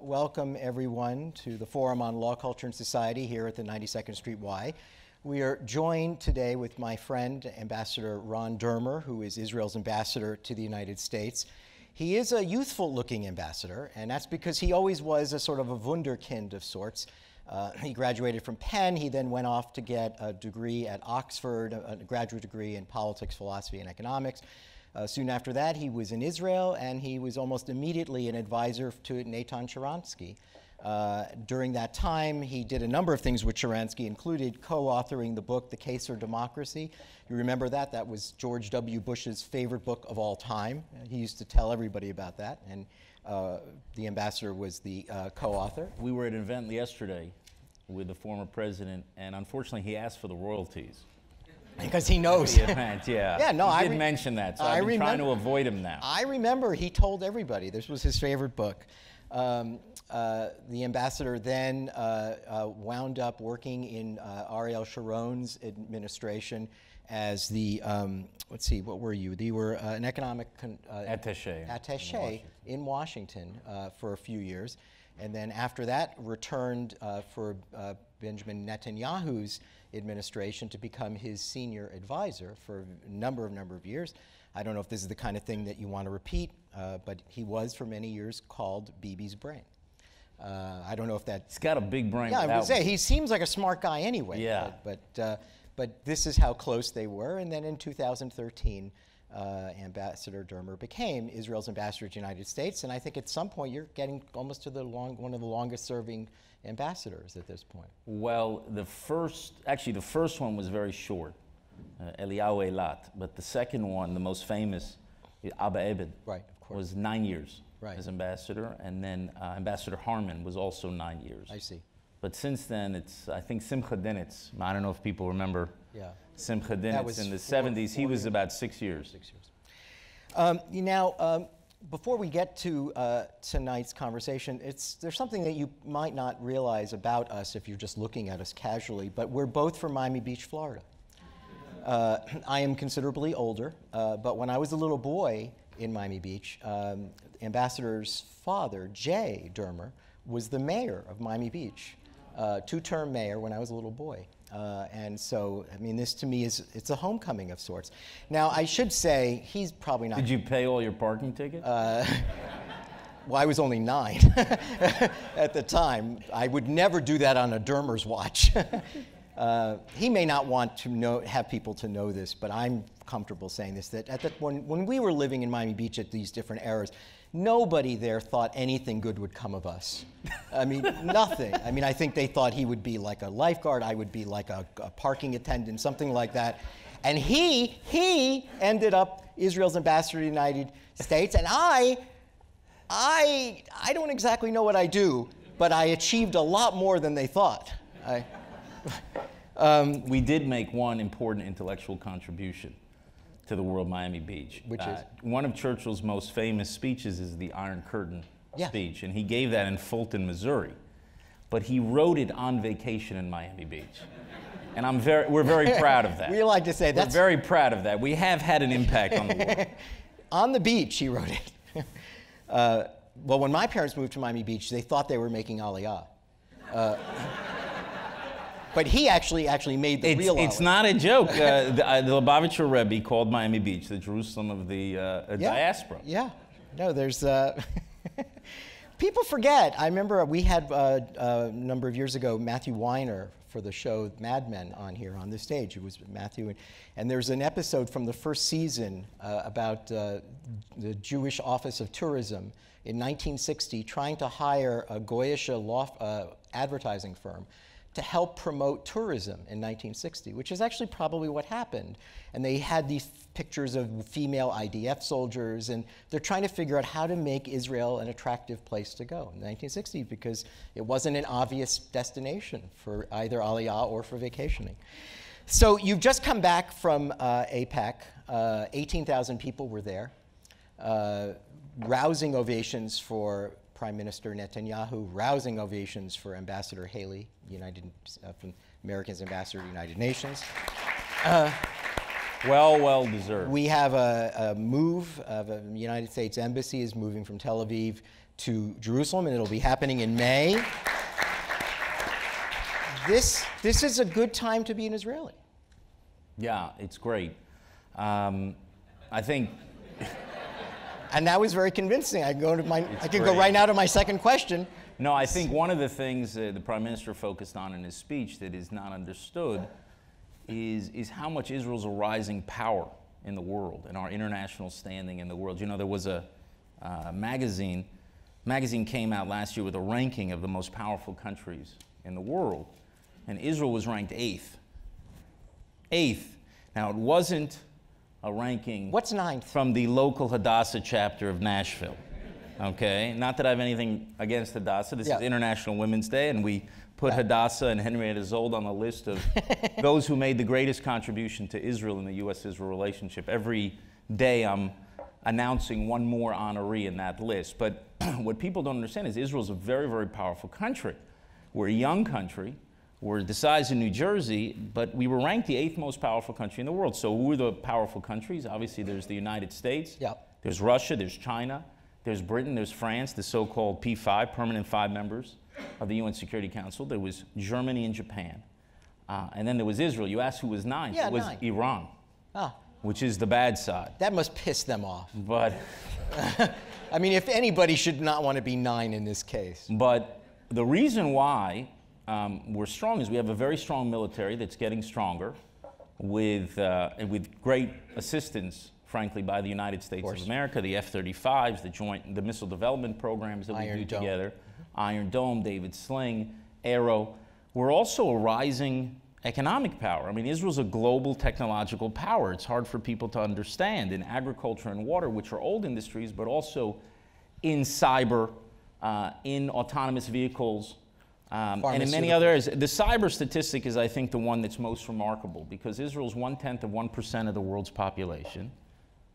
Welcome everyone to the Forum on Law, Culture, and Society here at the 92nd Street Y. We are joined today with my friend, Ambassador Ron Dermer, who is Israel's ambassador to the United States. He is a youthful-looking ambassador, and that's because he always was a sort of a wunderkind of sorts. He graduated from Penn. He then went off to get a degree at Oxford, a graduate degree in politics, philosophy, and economics. Soon after that, he was in Israel, and he was almost immediately an advisor to Natan Sharansky. During that time, he did a number of things with Sharansky, included co-authoring the book, The Case for Democracy. You remember that? That was George W. Bush's favorite book of all time. He used to tell everybody about that, and the ambassador was the co-author. We were at an event yesterday with the former president, and unfortunately, he asked for the royalties. Because he knows. Yeah, no, I did mention that, so I've been trying to avoid him now. I remember he told everybody this was his favorite book. The ambassador then wound up working in Ariel Sharon's administration as the, let's see, what were you? You were an economic attaché in Washington for a few years. And then after that, returned for Benjamin Netanyahu's administration to become his senior advisor for a number of years. I don't know if this is the kind of thing that you want to repeat, but he was for many years called Bibi's brain. I don't know if that... He's got a big brain. Yeah, I would say he seems like a smart guy anyway. Yeah. But this is how close they were. And then in 2013, Ambassador Dermer became Israel's ambassador to the United States. And I think at some point you're getting almost to the one of the longest serving ambassadors at this point. Well, the first one was very short, Eliyahu Eilat. But the second one, the most famous, Abba Ebed, right, of course, was 9 years as ambassador. And then Ambassador Harman was also 9 years. I see. But since then, it's, I think, Simcha Dinitz. I don't know if people remember Simcha Dinitz in the 70s. He was about 6 years. 6 years. Before we get to tonight's conversation, there's something that you might not realize about us if you're just looking at us casually, but we're both from Miami Beach, Florida. I am considerably older, but when I was a little boy in Miami Beach, Ambassador's father, Jay Dermer, was the mayor of Miami Beach. Two-term mayor when I was a little boy. And so, I mean, this to me it's a homecoming of sorts. Now, I should say, he's probably not... Did you pay all your parking tickets? Well, I was only 9 at the time. I would never do that on a Dermer's watch. He may not want to have people to know this, but I'm comfortable saying this, that when we were living in Miami Beach at these different eras, nobody there thought anything good would come of us. I mean, nothing. I mean, I think they thought he would be like a lifeguard, I would be like a parking attendant, something like that. And he ended up Israel's ambassador to the United States, and I don't exactly know what I do, but I achieved a lot more than they thought. We did make one important intellectual contribution to the world Miami Beach. Which is? One of Churchill's most famous speeches is the Iron Curtain speech, and he gave that in Fulton, Missouri. But he wrote it on vacation in Miami Beach. And we're very proud of that. We like to say we're very proud of that. We have had an impact on the world. On the beach, he wrote it. Well, when my parents moved to Miami Beach, they thought they were making Aliyah. But he actually made the real Aliyah. It's not a joke. The Lubavitcher Rebbe called Miami Beach the Jerusalem of the diaspora. Yeah. No, there's... People forget. I remember we had a number of years ago Matthew Weiner for the show Mad Men on here on this stage. It was Matthew. And there's an episode from the first season about the Jewish Office of Tourism in 1960 trying to hire a Goyish advertising firm to help promote tourism in 1960, which is actually probably what happened. And they had these pictures of female IDF soldiers, and they're trying to figure out how to make Israel an attractive place to go in 1960 because it wasn't an obvious destination for either Aliyah or for vacationing. So you've just come back from AIPAC. 18,000 people were there. Rousing ovations for Prime Minister Netanyahu, rousing ovations for Ambassador Haley, from America's ambassador to the United Nations. Well deserved. We have a move of the United States Embassy is moving from Tel Aviv to Jerusalem, and it'll be happening in May. This is a good time to be an Israeli. Yeah, it's great. I think... And that was very convincing. I can go right now to my second question. No, I think one of the things the Prime Minister focused on in his speech that is not understood is how much Israel's a rising power in the world and our international standing in the world. You know, there was a magazine came out last year with a ranking of the most powerful countries in the world, and Israel was ranked 8th. 8th. Now, it wasn't a ranking... What's 9th? From the local Hadassah chapter of Nashville. Okay? Not that I have anything against Hadassah. This is International Women's Day, and we put Hadassah and Henrietta Zold on the list of those who made the greatest contribution to Israel in the U.S.-Israel relationship. Every day I'm announcing one more honoree in that list. But what people don't understand is Israel's a very, very powerful country. We're a young country. We're the size of New Jersey, but we were ranked the 8th most powerful country in the world. So who are the powerful countries? Obviously, there's the United States. There's Russia. There's China. There's Britain. There's France, the so-called P5, permanent 5 members of the UN Security Council. There was Germany and Japan. And then there was Israel. You asked who was 9th. Yeah, it was 9. Iran, which is the bad side. That must piss them off. But I mean, if anybody should not want to be 9 in this case. But the reason why we're strong is we have a very strong military that's getting stronger with great assistance, frankly, by the United States of America, the F-35s, the missile development programs that we do together, Iron Dome, David Sling, Arrow. We're also a rising economic power. I mean, Israel's a global technological power. It's hard for people to understand in agriculture and water, which are old industries, but also in cyber, in autonomous vehicles, and in many other areas. The cyber statistic is, I think, the one that's most remarkable because Israel's 1/10 of 1% of the world's population.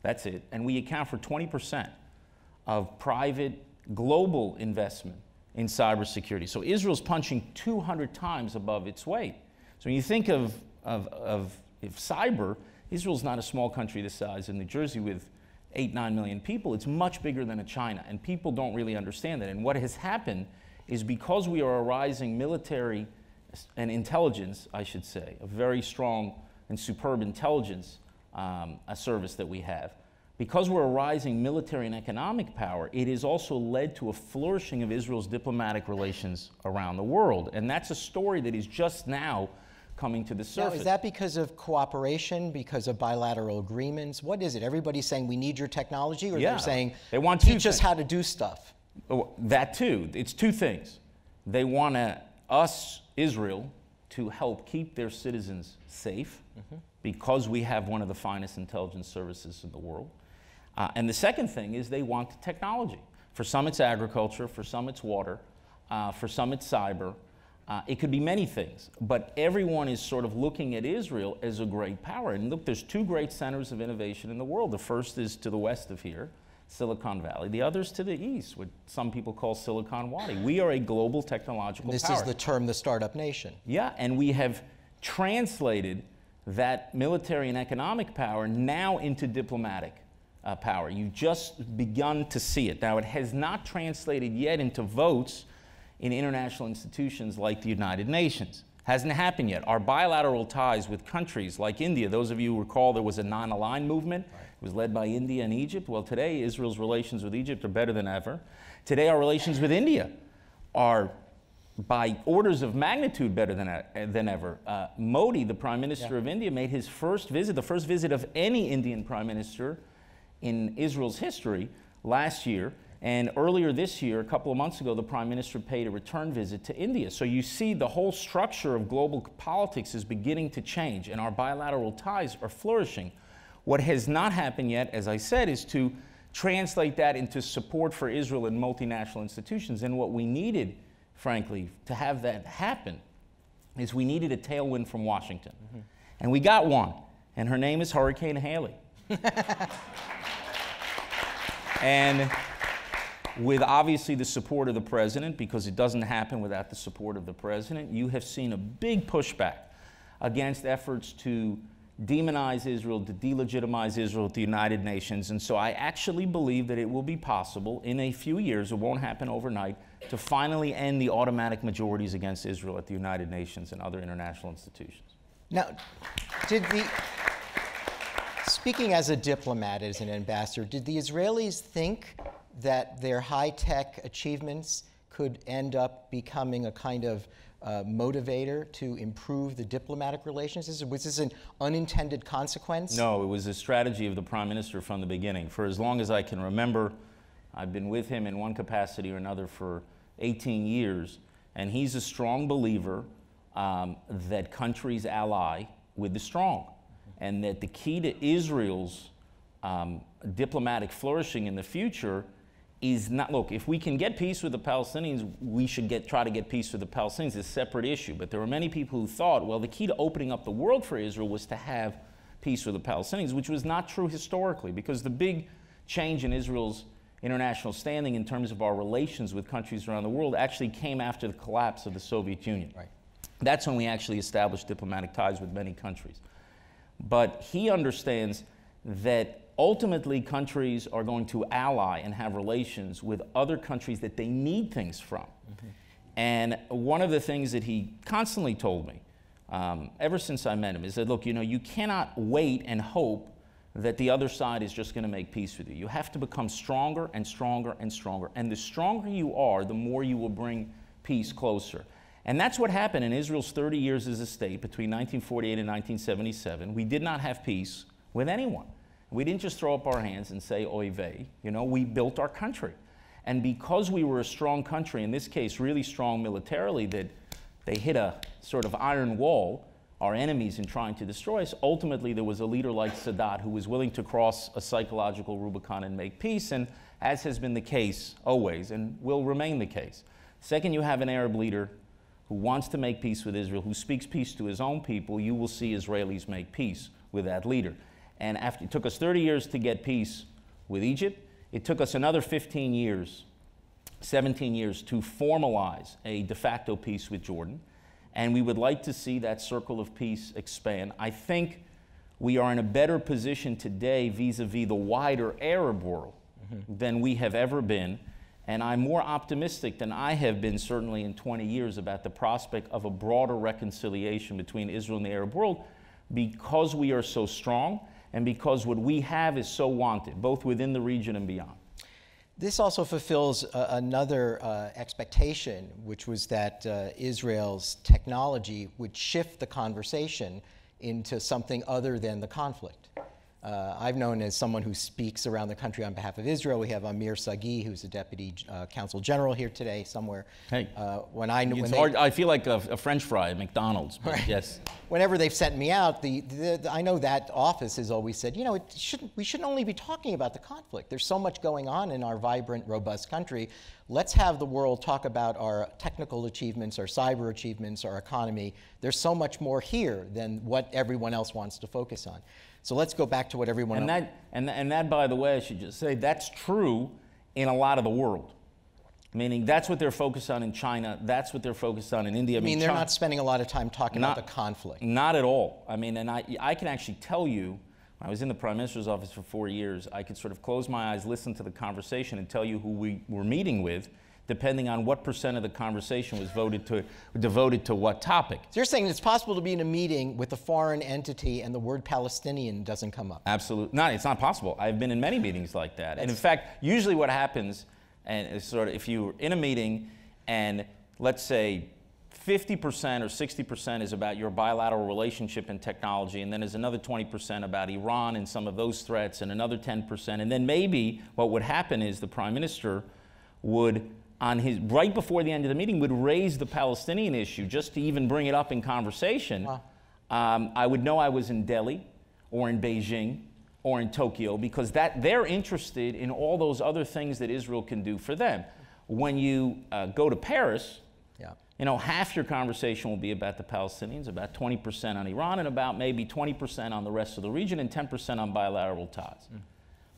That's it. And we account for 20% of private global investment in cybersecurity. So Israel's punching 200 times above its weight. So when you think of cyber, Israel's not a small country the size of New Jersey with 8-9 million people. It's much bigger than a China, and people don't really understand that. And what has happened is because we are a rising military and intelligence, I should say, a very strong and superb intelligence a service that we have, because we're a rising military and economic power, it has also led to a flourishing of Israel's diplomatic relations around the world. And that's a story that is just now coming to the surface. Now, is that because of cooperation, because of bilateral agreements? What is it? Everybody's saying we need your technology, or they're saying they want teach us how to do stuff? That too. It's two things. They want us, Israel, to help keep their citizens safe because we have one of the finest intelligence services in the world. And the second thing is they want technology. For some it's agriculture, for some it's water, for some it's cyber. It could be many things, but everyone is sort of looking at Israel as a great power. And look, there's two great centers of innovation in the world. The first is to the west of here, Silicon Valley. The other's to the east, what some people call Silicon Wadi. We are a global technological power. This is the term, the startup nation. Yeah, and we have translated that military and economic power now into diplomatic power. You've just begun to see it. Now, it has not translated yet into votes in international institutions like the United Nations. Hasn't happened yet. Our bilateral ties with countries like India, those of you who recall there was a non-aligned movement. It was led by India and Egypt. Well, today, Israel's relations with Egypt are better than ever. Today, our relations with India are by orders of magnitude better than ever. Modi, the Prime Minister of India, made his first visit, the first visit of any Indian Prime Minister in Israel's history last year. And earlier this year, a couple of months ago, the Prime Minister paid a return visit to India. So you see the whole structure of global politics is beginning to change, and our bilateral ties are flourishing. What has not happened yet, as I said, is to translate that into support for Israel in multinational institutions. And what we needed, frankly, to have that happen is we needed a tailwind from Washington. And we got one, and her name is Hurricane Haley. And with obviously the support of the president, because it doesn't happen without the support of the president, you have seen a big pushback against efforts to demonize Israel, to delegitimize Israel at the United Nations. And so I actually believe that it will be possible in a few years, it won't happen overnight, to finally end the automatic majorities against Israel at the United Nations and other international institutions. Now, speaking as a diplomat, as an ambassador, did the Israelis think that their high-tech achievements could end up becoming a kind of motivator to improve the diplomatic relations? Was this an unintended consequence? No, it was a strategy of the Prime Minister from the beginning. For as long as I can remember, I've been with him in one capacity or another for 18 years, and he's a strong believer that countries ally with the strong, and that the key to Israel's diplomatic flourishing in the future is not, look, if we can get peace with the Palestinians, we should try to get peace with the Palestinians. It's a separate issue. But there were many people who thought, well, the key to opening up the world for Israel was to have peace with the Palestinians, which was not true historically, because the big change in Israel's international standing in terms of our relations with countries around the world actually came after the collapse of the Soviet Union. Right. That's when we actually established diplomatic ties with many countries. But he understands that ultimately countries are going to ally and have relations with other countries that they need things from. Mm-hmm. And one of the things that he constantly told me, ever since I met him, is that, look, you know, you cannot wait and hope that the other side is just going to make peace with you. You have to become stronger and stronger and stronger. And the stronger you are, the more you will bring peace closer. And that's what happened in Israel's 30 years as a state between 1948 and 1977. We did not have peace with anyone. We didn't just throw up our hands and say, oy vey. You know, we built our country. And because we were a strong country, in this case really strong militarily, that they hit a sort of iron wall, our enemies, in trying to destroy us, ultimately there was a leader like Sadat who was willing to cross a psychological Rubicon and make peace, and as has been the case always and will remain the case. Second, you have an Arab leader who wants to make peace with Israel, who speaks peace to his own people. You will see Israelis make peace with that leader. And after it took us 30 years to get peace with Egypt, it took us another 15 years, 17 years to formalize a de facto peace with Jordan. And we would like to see that circle of peace expand. I think we are in a better position today vis-a-vis the wider Arab world than we have ever been. And I'm more optimistic than I have been certainly in 20 years about the prospect of a broader reconciliation between Israel and the Arab world, because we are so strong and because what we have is so wanted, both within the region and beyond. This also fulfills another expectation, which was that Israel's technology would shift the conversation into something other than the conflict. I've known as someone who speaks around the country on behalf of Israel. We have Amir Sagi, who's the Deputy Consul General here today somewhere. Hey, I feel like a French fry at McDonald's, but right. Yes. Whenever they've sent me out, I know that office has always said, you know, we shouldn't only be talking about the conflict. There's so much going on in our vibrant, robust country. Let's have the world talk about our technical achievements, our cyber achievements, our economy. There's so much more here than what everyone else wants to focus on. So let's go back to what everyone else... And that, by the way, I should just say, that's true in a lot of the world. Meaning that's what they're focused on in China, that's what they're focused on in India. I mean, they're not spending a lot of time talking about the conflict. Not at all. I mean, and I can actually tell you, when I was in the Prime Minister's office for 4 years, I could sort of close my eyes, listen to the conversation, and tell you who we were meeting with, depending on what % of the conversation was devoted to what topic. So you're saying it's possible to be in a meeting with a foreign entity and the word Palestinian doesn't come up? Absolutely. No, it's not possible. I've been in many meetings like that. And in fact, usually what happens, and it's sort of, if you're in a meeting and let's say 50% or 60% is about your bilateral relationship and technology, and then there's another 20% about Iran and some of those threats, and another 10%, and then maybe what would happen is the Prime Minister would, right before the end of the meeting, would raise the Palestinian issue just to even bring it up in conversation. Wow. I would know I was in Delhi or in Beijing or in Tokyo, because they're interested in all those other things that Israel can do for them. When you go to Paris, you know, half your conversation will be about the Palestinians, about 20% on Iran, and about maybe 20% on the rest of the region, and 10% on bilateral ties.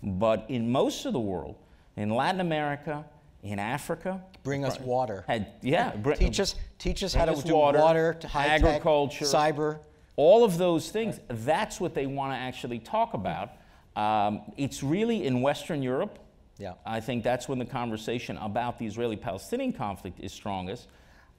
But in most of the world, in Latin America, in Africa, bring us water. Teach us how to do water, high-tech, agriculture, cyber. All of those things, that's what they want to actually talk about. It's really in Western Europe. Yeah. I think that's when the conversation about the Israeli-Palestinian conflict is strongest.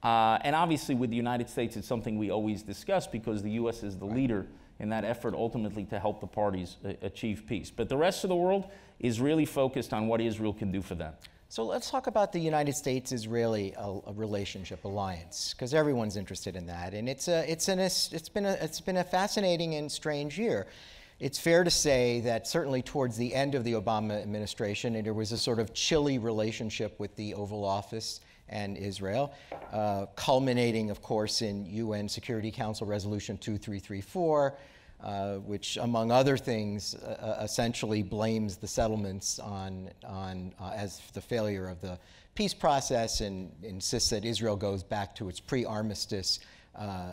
And obviously with the United States, it's something we always discuss because the U.S. is the leader in that effort ultimately to help the parties achieve peace. But the rest of the world is really focused on what Israel can do for them. So let's talk about the United States-Israeli relationship, alliance, because everyone's interested in that. And it's been a fascinating and strange year. It's fair to say that certainly towards the end of the Obama administration, there was a sort of chilly relationship with the Oval Office and Israel, culminating, of course, in UN Security Council Resolution 2334, which, among other things, essentially blames the settlements as the failure of the peace process and insists that Israel goes back to its pre-armistice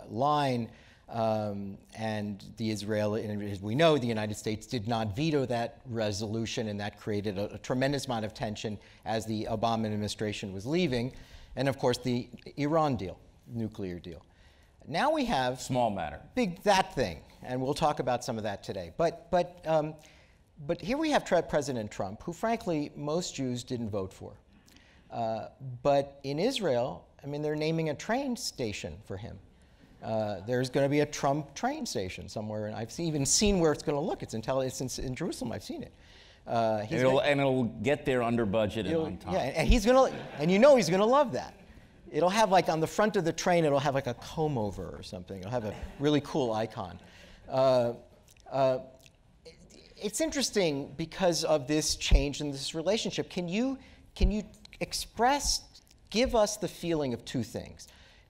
line. And as we know, the United States did not veto that resolution, and that created a tremendous amount of tension as the Obama administration was leaving. And of course, the Iran deal, nuclear deal. Now we have small matter, that thing, and we'll talk about some of that today. But here we have President Trump, who frankly most Jews didn't vote for. But in Israel, I mean, they're naming a train station for him. There's going to be a Trump train station somewhere, and I've even seen where it's going to look. It's in Jerusalem. I've seen it. And it'll get there under budget and on time. Yeah, and he's going to, and you know he's going to love that. It'll have, like, on the front of the train, it'll have like a comb over or something. It'll have a really cool icon. It's interesting because of this change in this relationship. Can you give us the feeling of two things?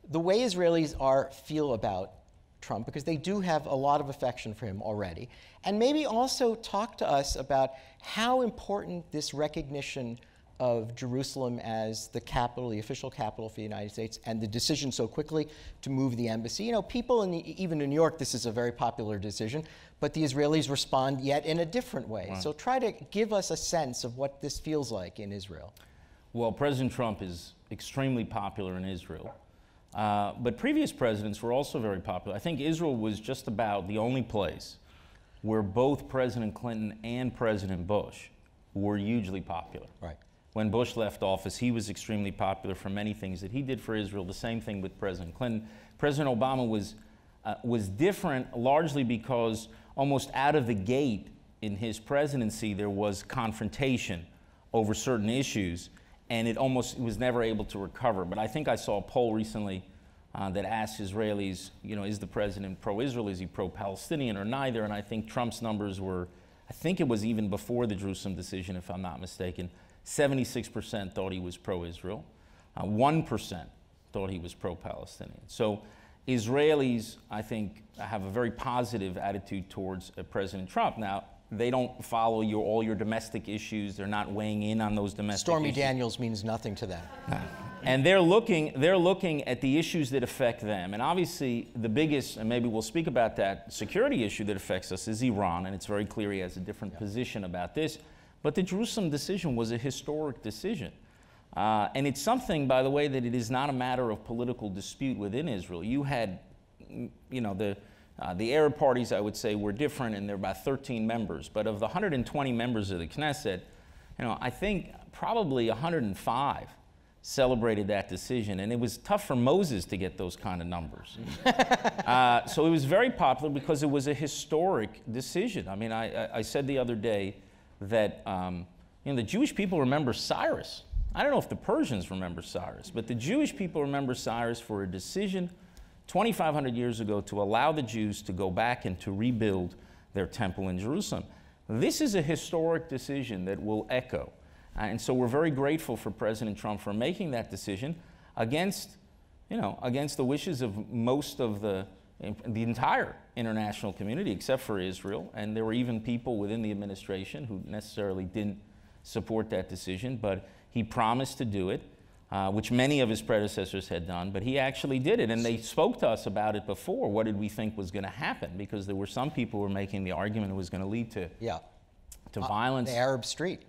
The way Israelis feel about Trump, because they do have a lot of affection for him already, and maybe also talk to us about how important this recognition of Jerusalem as the capital, the official capital for the United States, and the decision so quickly to move the embassy. You know, people even in New York, this is a very popular decision, but the Israelis respond yet in a different way. Wow. So try to give us a sense of what this feels like in Israel. Well, President Trump is extremely popular in Israel. But previous presidents were also very popular. I think Israel was just about the only place where both President Clinton and President Bush were hugely popular. Right. When Bush left office, he was extremely popular for many things that he did for Israel. The same thing with President Clinton. President Obama was different largely because almost out of the gate in his presidency there was confrontation over certain issues, and it was never able to recover. But I think I saw a poll recently that asked Israelis, you know, is the president pro-Israel, is he pro-Palestinian, or neither? And I think Trump's numbers were, I think it was even before the Jerusalem decision, if I'm not mistaken, 76% thought he was pro-Israel, 1% thought he was pro-Palestinian. So Israelis, I think, have a very positive attitude towards President Trump. Now, they don't follow all your domestic issues. They're not weighing in on those domestic Stormy issues. Daniels means nothing to them. And they're looking at the issues that affect them. And obviously, the biggest, and maybe we'll speak about that, security issue that affects us is Iran, and it's very clear he has a different position about this. But the Jerusalem decision was a historic decision. And it's something, by the way, that it is not a matter of political dispute within Israel. You had, you know, the Arab parties, I would say, were different, and there were about 13 members. But of the 120 members of the Knesset, you know, I think probably 105 celebrated that decision. And it was tough for Moses to get those kind of numbers. So it was very popular because it was a historic decision. I mean, I said the other day that you know, the Jewish people remember Cyrus. I don't know if the Persians remember Cyrus, but the Jewish people remember Cyrus for a decision 2,500 years ago to allow the Jews to go back and to rebuild their temple in Jerusalem. This is a historic decision that will echo. And so we're very grateful for President Trump for making that decision against, you know, against the wishes of most of the entire international community, except for Israel. And there were even people within the administration who necessarily didn't support that decision, but he promised to do it, which many of his predecessors had done, but he actually did it. And they spoke to us about it before. What did we think was going to happen? Because there were some people who were making the argument it was going to lead to violence. The Arab Street.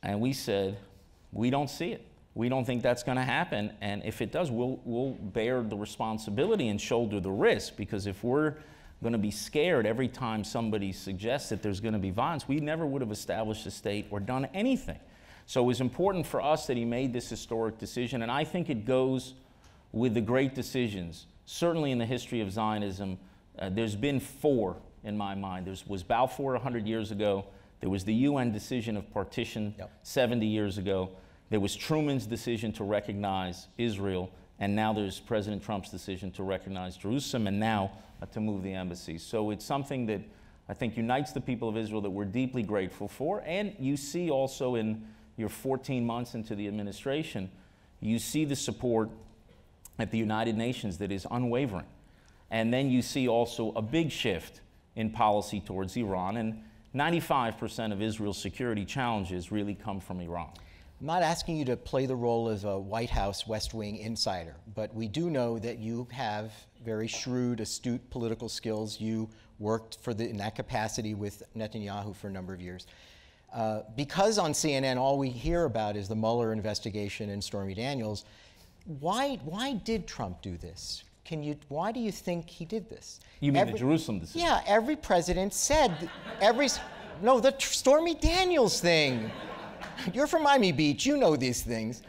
And we said, we don't see it. We don't think that's going to happen. And if it does, we'll bear the responsibility and shoulder the risk. Because if we're going to be scared every time somebody suggests that there's going to be violence, we never would have established a state or done anything. So it was important for us that he made this historic decision, and I think it goes with the great decisions. Certainly in the history of Zionism, there's been 4 in my mind. There was Balfour 100 years ago. There was the UN decision of partition 70 years ago. There was Truman's decision to recognize Israel, and now there's President Trump's decision to recognize Jerusalem, and now to move the embassy. So it's something that I think unites the people of Israel that we're deeply grateful for. And you see also in your 14 months into the administration, you see the support at the United Nations that is unwavering. And then you see also a big shift in policy towards Iran, and 95% of Israel's security challenges really come from Iran. I'm not asking you to play the role as a White House West Wing insider, but we do know that you have very shrewd, astute political skills. You worked in that capacity with Netanyahu for a number of years. Because on CNN all we hear about is the Mueller investigation and Stormy Daniels, why did Trump do this? Why do you think he did this? You mean the Jerusalem decision? Yeah, every president said, no, the Stormy Daniels thing. You're from Miami Beach, you know these things.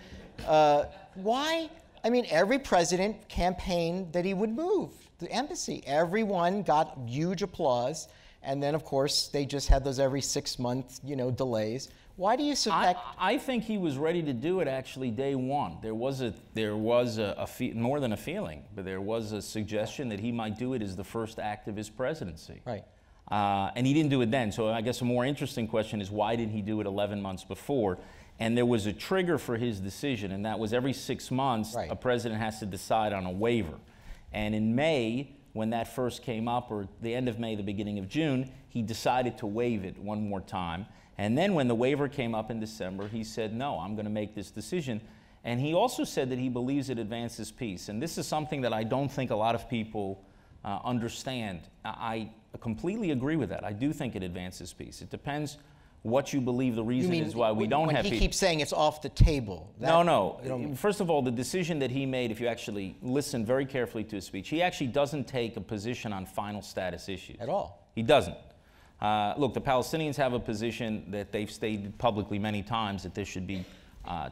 Why? I mean, every president campaigned that he would move the embassy. Everyone got huge applause, and then of course they just had those every 6-month, delays. Why do you suspect? I think he was ready to do it actually day one. There was more than a feeling, but there was a suggestion that he might do it as the first act of his presidency. Right. And he didn't do it then. So I guess a more interesting question is, why didn't he do it 11 months before? And there was a trigger for his decision, and that was every 6 months, a president has to decide on a waiver. And in May, when that first came up, or the end of May, the beginning of June, he decided to waive it one more time. And then when the waiver came up in December, he said, no, I'm going to make this decision. And he also said that he believes it advances peace. And this is something that I don't think a lot of people understand. I completely agree with that. I do think it advances peace. It depends what you believe the reason is why we don't have peace. He keeps saying it's off the table. No. First of all, the decision that he made, if you actually listen very carefully to his speech, he actually doesn't take a position on final status issues. At all. He doesn't. Look, the Palestinians have a position that they've stated publicly many times, that there should be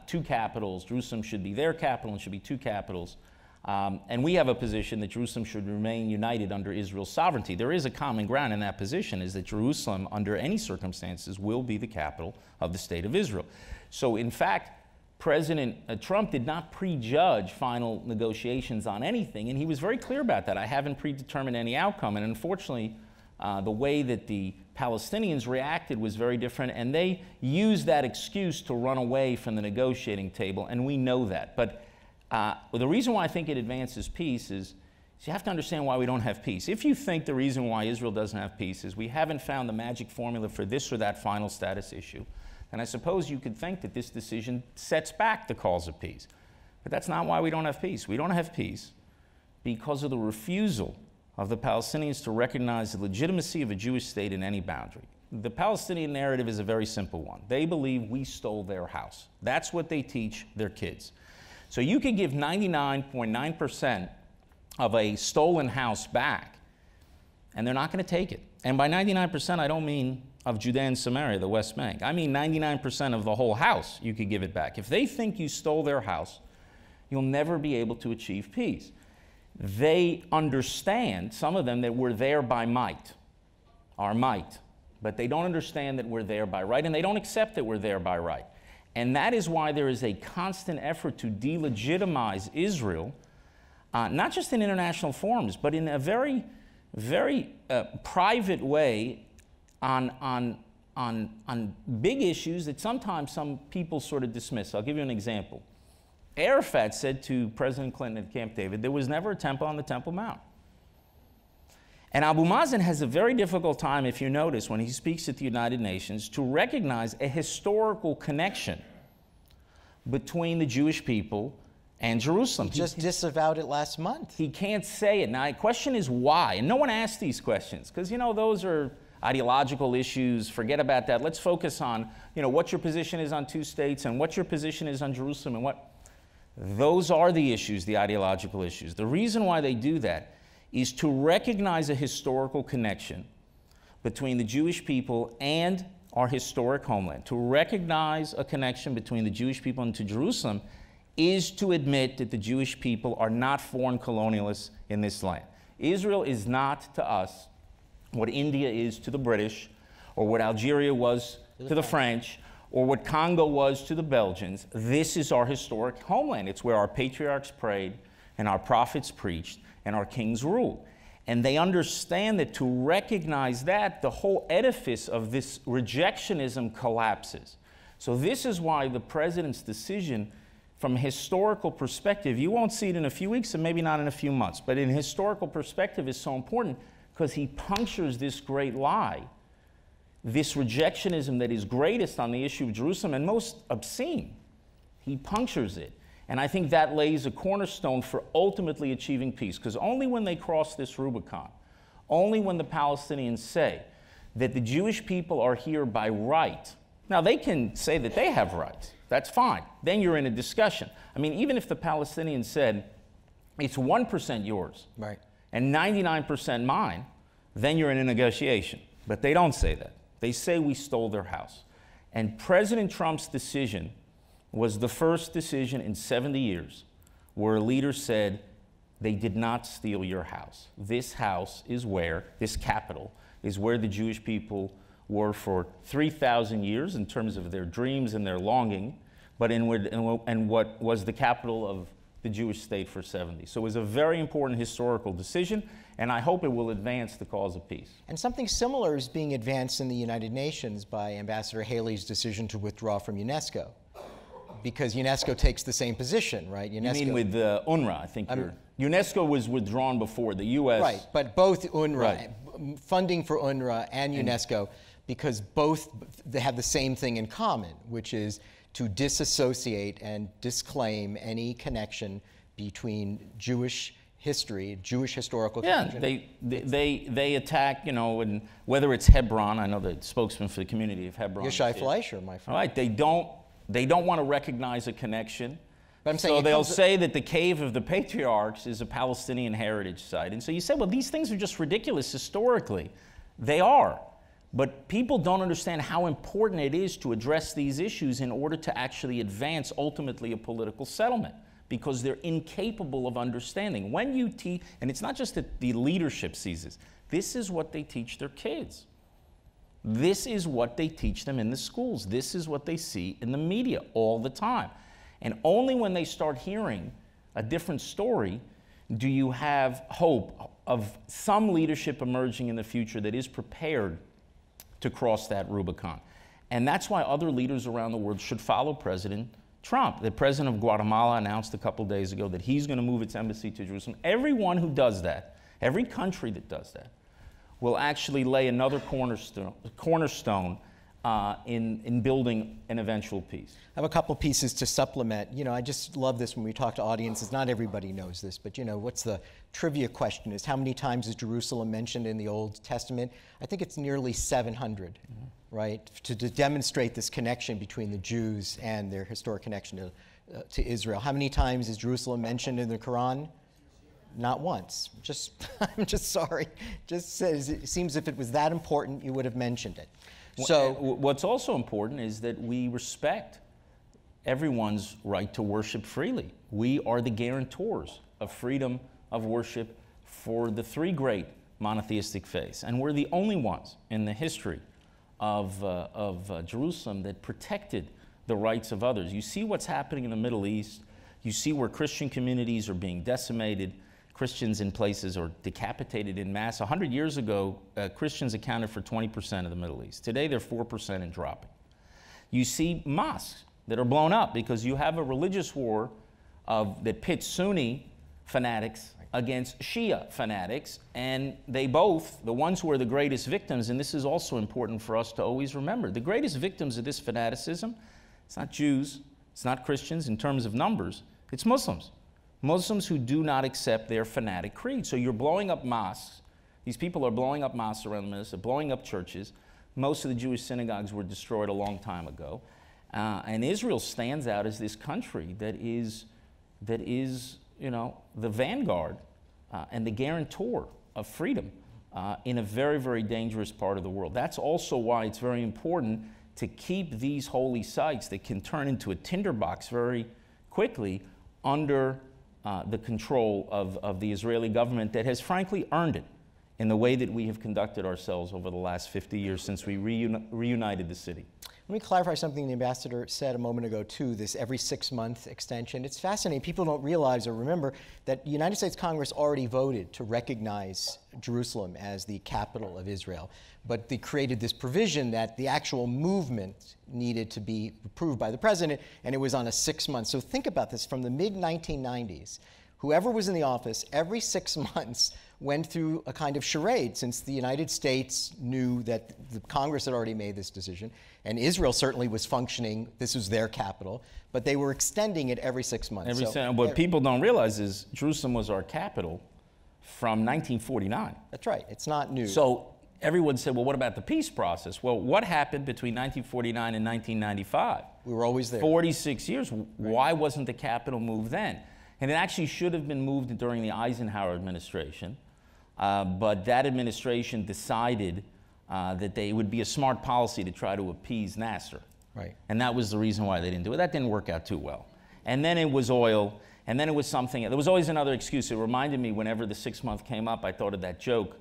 2 capitals. Jerusalem should be their capital and should be 2 capitals. And we have a position that Jerusalem should remain united under Israel's sovereignty. There is a common ground in that position, is that Jerusalem, under any circumstances, will be the capital of the state of Israel. So, in fact, President Trump did not prejudge final negotiations on anything, and he was very clear about that. I haven't predetermined any outcome, and unfortunately, the way that the Palestinians reacted was very different, and they used that excuse to run away from the negotiating table, and we know that. But the reason why I think it advances peace is you have to understand why we don't have peace. If you think the reason why Israel doesn't have peace is we haven't found the magic formula for this or that final status issue, then I suppose you could think that this decision sets back the cause of peace. But that's not why we don't have peace. We don't have peace because of the refusal of the Palestinians to recognize the legitimacy of a Jewish state in any boundary. The Palestinian narrative is a very simple one. They believe we stole their house. That's what they teach their kids. So you could give 99.9% of a stolen house back, and they're not going to take it. And by 99%, I don't mean of Judea and Samaria, the West Bank. I mean 99% of the whole house, you could give it back. If they think you stole their house, you'll never be able to achieve peace. They understand, some of them, that we're there by might, our might. But they don't understand that we're there by right, and they don't accept that we're there by right. And that is why there is a constant effort to delegitimize Israel, not just in international forums, but in a very, very private way on big issues that sometimes some people sort of dismiss. I'll give you an example. Arafat said to President Clinton at Camp David, there was never a temple on the Temple Mount. And Abu Mazen has a very difficult time, if you notice, when he speaks at the United Nations, to recognize a historical connection between the Jewish people and Jerusalem. He just disavowed it last month. He can't say it. Now, the question is why? And no one asks these questions, because, those are ideological issues. Forget about that. Let's focus on, what your position is on 2 states and what your position is on Jerusalem and what. Those are the issues, the ideological issues. The reason why they do that is to recognize a historical connection between the Jewish people and our historic homeland. To recognize a connection between the Jewish people and to Jerusalem is to admit that the Jewish people are not foreign colonialists in this land. Israel is not to us what India is to the British, or what Algeria was to the French, or what Congo was to the Belgians. This is our historic homeland. It's where our patriarchs prayed, and our prophets preached, and our kings ruled. And they understand that to recognize that, the whole edifice of this rejectionism collapses. So this is why the president's decision, from a historical perspective, you won't see it in a few weeks and maybe not in a few months, but in a historical perspective is so important because he punctures this great lie, this rejectionism that is greatest on the issue of Jerusalem and most obscene. He punctures it. And I think that lays a cornerstone for ultimately achieving peace, because only when they cross this Rubicon, only when the Palestinians say that the Jewish people are here by right. Now, they can say that they have rights. That's fine. Then you're in a discussion. I mean, even if the Palestinians said it's 1% yours, right, and 99% mine, then you're in a negotiation. But they don't say that. They say we stole their house. And President Trump's decision was the first decision in 70 years where a leader said, they did not steal your house. This house is where, this capital, is where the Jewish people were for 3,000 years in terms of their dreams and their longing, but in what was the capital of the Jewish state for 70. So it was a very important historical decision, and I hope it will advance the cause of peace. And something similar is being advanced in the United Nations by Ambassador Haley's decision to withdraw from UNESCO, because UNESCO takes the same position, right? UNESCO, you mean with UNRWA, I think UNESCO was withdrawn before the U.S. Right, but both UNRWA, funding for UNRWA and UNESCO, because both they have the same thing in common, which is to disassociate and disclaim any connection between Jewish history, Jewish historical connection. They attack, you know, and whether it's Hebron, I know the spokesman for the community of Hebron. Yishai Fleischer, my friend. All right, they don't want to recognize a connection. But I'm saying so they'll say that the Cave of the Patriarchs is a Palestinian heritage site. And so you say, well, these things are just ridiculous historically. They are. But people don't understand how important it is to address these issues in order to actually advance ultimately a political settlement, because they're incapable of understanding. When you teach, and it's not just that the leadership sees this, this is what they teach their kids. This is what they teach them in the schools. This is what they see in the media all the time. And only when they start hearing a different story do you have hope of some leadership emerging in the future that is prepared to cross that Rubicon. And that's why other leaders around the world should follow President Trump. The president of Guatemala announced a couple days ago that he's going to move its embassy to Jerusalem. Everyone who does that, every country that does that, will actually lay another cornerstone in building an eventual peace. I have a couple pieces to supplement. You know, I just love this when we talk to audiences. Not everybody knows this, but you know, what's the trivia question is, how many times is Jerusalem mentioned in the Old Testament? I think it's nearly 700, right? To demonstrate this connection between the Jews and their historic connection to Israel. How many times is Jerusalem mentioned in the Quran? Not once. I'm just sorry. Just says, it seems if it was that important, you would have mentioned it. So what's also important is that we respect everyone's right to worship freely. We are the guarantors of freedom of worship for the three great monotheistic faiths. And we're the only ones in the history of Jerusalem that protected the rights of others. You see what's happening in the Middle East. You see where Christian communities are being decimated. Christians in places are decapitated in mass. 100 years ago, Christians accounted for 20% of the Middle East. Today, they're 4% and dropping. You see mosques that are blown up because you have a religious war that pits Sunni fanatics against Shia fanatics, and they both, the ones who are the greatest victims, and this is also important for us to always remember, the greatest victims of this fanaticism, it's not Jews, it's not Christians in terms of numbers, it's Muslims. Muslims who do not accept their fanatic creed. So you're blowing up mosques. These people are blowing up mosques around the Middle East, blowing up churches. Most of the Jewish synagogues were destroyed a long time ago. And Israel stands out as this country that is, you know, the vanguard and the guarantor of freedom in a very, very dangerous part of the world. That's also why it's very important to keep these holy sites that can turn into a tinderbox very quickly under the control of the Israeli government that has frankly earned it in the way that we have conducted ourselves over the last 50 years since we reunited the city. Let me clarify something the ambassador said a moment ago, too, this every 6-month extension. It's fascinating. People don't realize or remember that the United States Congress already voted to recognize Jerusalem as the capital of Israel, but they created this provision that the actual movement needed to be approved by the president, and it was on a 6-month. So think about this. From the mid-1990s, whoever was in the office, every 6 months went through a kind of charade, since the United States knew that the Congress had already made this decision, and Israel certainly was functioning. This was their capital, but they were extending it every 6 months. What people don't realize is Jerusalem was our capital from 1949. That's right. It's not new. So everyone said, well, what about the peace process? Well, what happened between 1949 and 1995? We were always there. 46 years. Right. Why wasn't the capital moved then? And it actually should have been moved during the Eisenhower administration. But that administration decided that it would be a smart policy to try to appease Nasser. Right. And that was the reason why they didn't do it. That didn't work out too well. And then it was oil, and then it was something. There was always another excuse. It reminded me, whenever the 6-month came up, I thought of that joke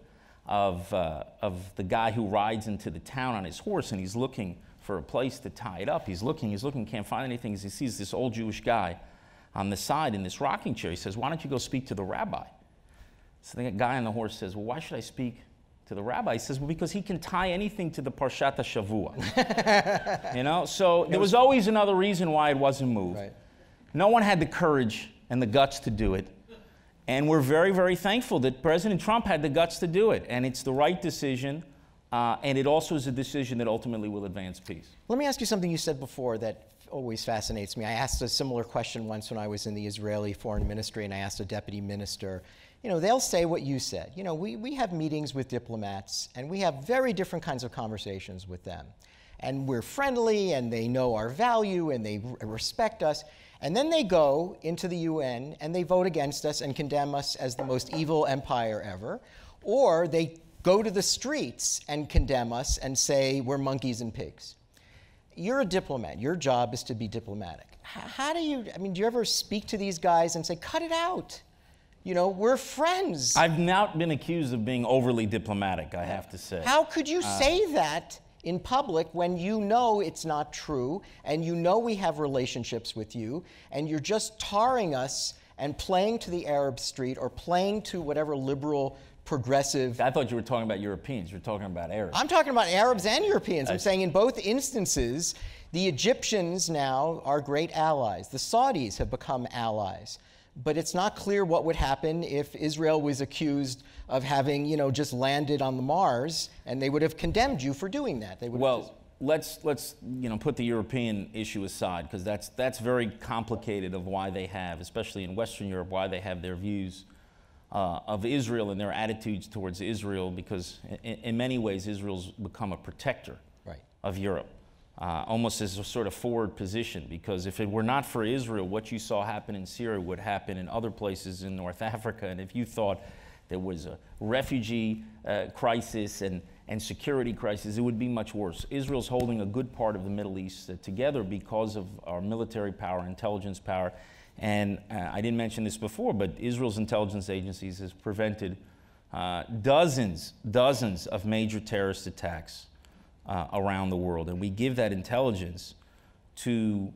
of the guy who rides into the town on his horse, and he's looking for a place to tie it up. He's looking, can't find anything. He sees this old Jewish guy on the side in this rocking chair. He says, why don't you go speak to the rabbi? So the guy on the horse says, well, why should I speak to the rabbi? He says, well, because he can tie anything to the Parshat HaShavua. You know, so there was always another reason why it wasn't moved. Right. No one had the courage and the guts to do it. And we're very, very thankful that President Trump had the guts to do it. And it's the right decision. And it also is a decision that ultimately will advance peace. Let me ask you something you said before that always fascinates me. I asked a similar question once when I was in the Israeli foreign ministry, and I asked a deputy minister. You know, they'll say what you said. You know, we have meetings with diplomats, and we have very different kinds of conversations with them. And we're friendly, and they know our value, and they respect us. And then they go into the UN, and they vote against us and condemn us as the most evil empire ever. Or they go to the streets and condemn us and say we're monkeys and pigs. You're a diplomat. Your job is to be diplomatic. How do you, I mean, do you ever speak to these guys and say, cut it out? You know, we're friends. I've not been accused of being overly diplomatic, I have to say. How could you say that in public when you know it's not true, and you know we have relationships with you, and you're just tarring us and playing to the Arab street or playing to whatever liberal progressive. I thought you were talking about Europeans. You're talking about Arabs. I'm talking about Arabs and Europeans. I'm saying in both instances, the Egyptians now are great allies. The Saudis have become allies. But it's not clear what would happen if Israel was accused of having, you know, just landed on the Mars, and they would have condemned you for doing that. They would let's you know, put the European issue aside, because that's very complicated of why they have, especially in Western Europe, why they have their views of Israel and their attitudes towards Israel, because in many ways Israel's become a protector of Europe, almost as a sort of forward position, because if it were not for Israel, what you saw happen in Syria would happen in other places in North Africa. And if you thought there was a refugee crisis and security crisis, it would be much worse. Israel's holding a good part of the Middle East together because of our military power, intelligence power. And I didn't mention this before, but Israel's intelligence agencies has prevented dozens of major terrorist attacks around the world. And we give that intelligence to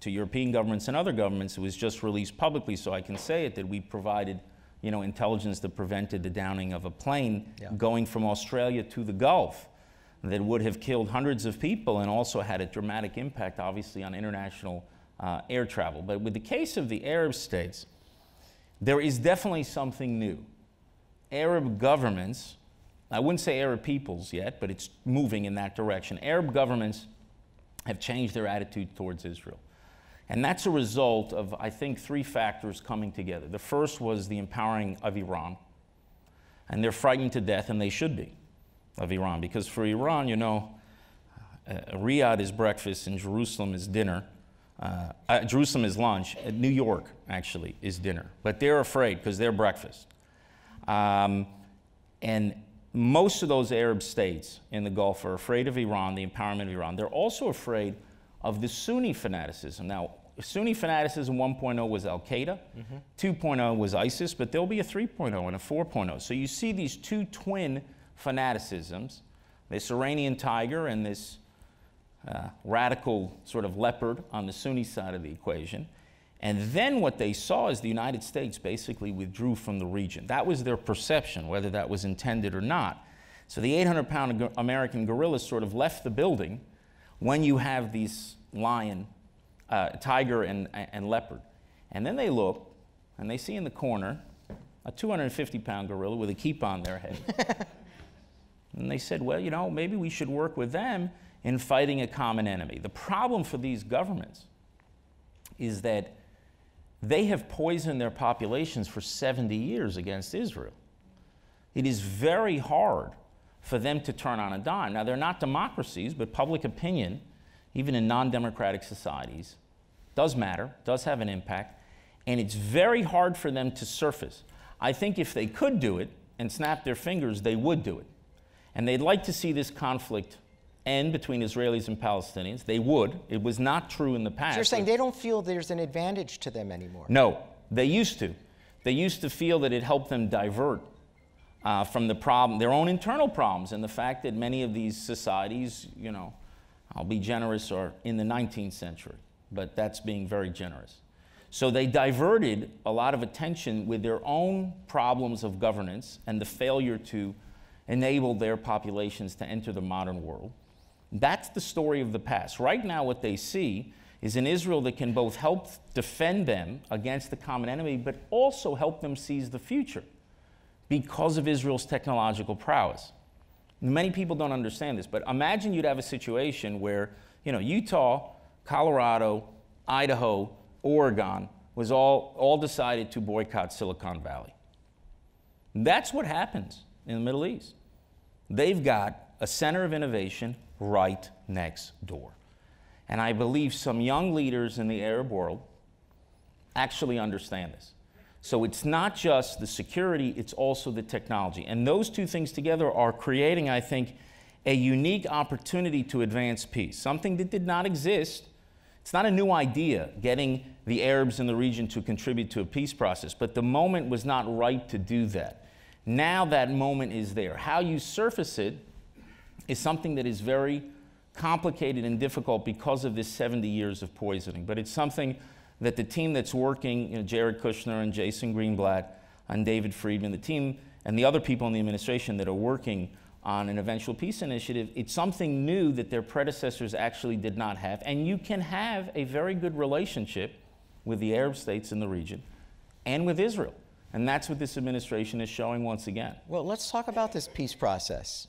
European governments and other governments. It was just released publicly, so I can say it, that we provided, you know, intelligence that prevented the downing of a plane going from Australia to the Gulf that would have killed hundreds of people and also had a dramatic impact, obviously, on international air travel. But with the case of the Arab states, there is definitely something new. Arab governments, I wouldn't say Arab peoples yet, but it's moving in that direction. Arab governments have changed their attitude towards Israel. And that's a result of, I think, 3 factors coming together. The first was the empowering of Iran. And they're frightened to death, and they should be, of Iran. Because for Iran, you know, Riyadh is breakfast and Jerusalem is dinner. Jerusalem is lunch. New York, actually, is dinner. But they're afraid because they're breakfast. And most of those Arab states in the Gulf are afraid of Iran, the empowerment of Iran. They're also afraid of the Sunni fanaticism. Now, Sunni fanaticism 1.0 was Al-Qaeda, 2.0 was ISIS, but there'll be a 3.0 and a 4.0. So you see these two twin fanaticisms, this Iranian tiger and this radical sort of leopard on the Sunni side of the equation. And then what they saw is the United States basically withdrew from the region. That was their perception, whether that was intended or not. So the 800-pound American guerrillas sort of left the building when you have these tiger and leopard. And then they look, and they see in the corner a 250-pound gorilla with a kippah on their head. And they said, well, you know, maybe we should work with them in fighting a common enemy. The problem for these governments is that they have poisoned their populations for 70 years against Israel. It is very hard for them to turn on a dime. Now, they're not democracies, but public opinion, even in non-democratic societies, does matter, does have an impact, and it's very hard for them to surface. I think if they could do it and snap their fingers, they would do it. And they'd like to see this conflict end between Israelis and Palestinians. They would. It was not true in the past. So you're saying they don't feel there's an advantage to them anymore? No, they used to. They used to feel that it helped them divert from the problem, their own internal problems, and the fact that many of these societies, you know, I'll be generous, are in the 19th century, but that's being very generous. So they diverted a lot of attention with their own problems of governance and the failure to enable their populations to enter the modern world. That's the story of the past. Right now, what they see is an Israel that can both help defend them against the common enemy, but also help them seize the future because of Israel's technological prowess. Many people don't understand this, but imagine you'd have a situation where, you know, Utah, Colorado, Idaho, Oregon was all decided to boycott Silicon Valley. That's what happens in the Middle East. They've got a center of innovation right next door. And I believe some young leaders in the Arab world actually understand this. So it's not just the security, it's also the technology. And those two things together are creating, I think, a unique opportunity to advance peace, something that did not exist. It's not a new idea, getting the Arabs in the region to contribute to a peace process, but the moment was not right to do that. Now that moment is there. How you surface it is something that is very complicated and difficult because of this 70 years of poisoning. But it's something that the team that's working, you know, Jared Kushner and Jason Greenblatt and David Friedman, the team and the other people in the administration that are working on an eventual peace initiative, it's something new that their predecessors actually did not have. And you can have a very good relationship with the Arab states in the region and with Israel. And that's what this administration is showing once again. Well, let's talk about this peace process,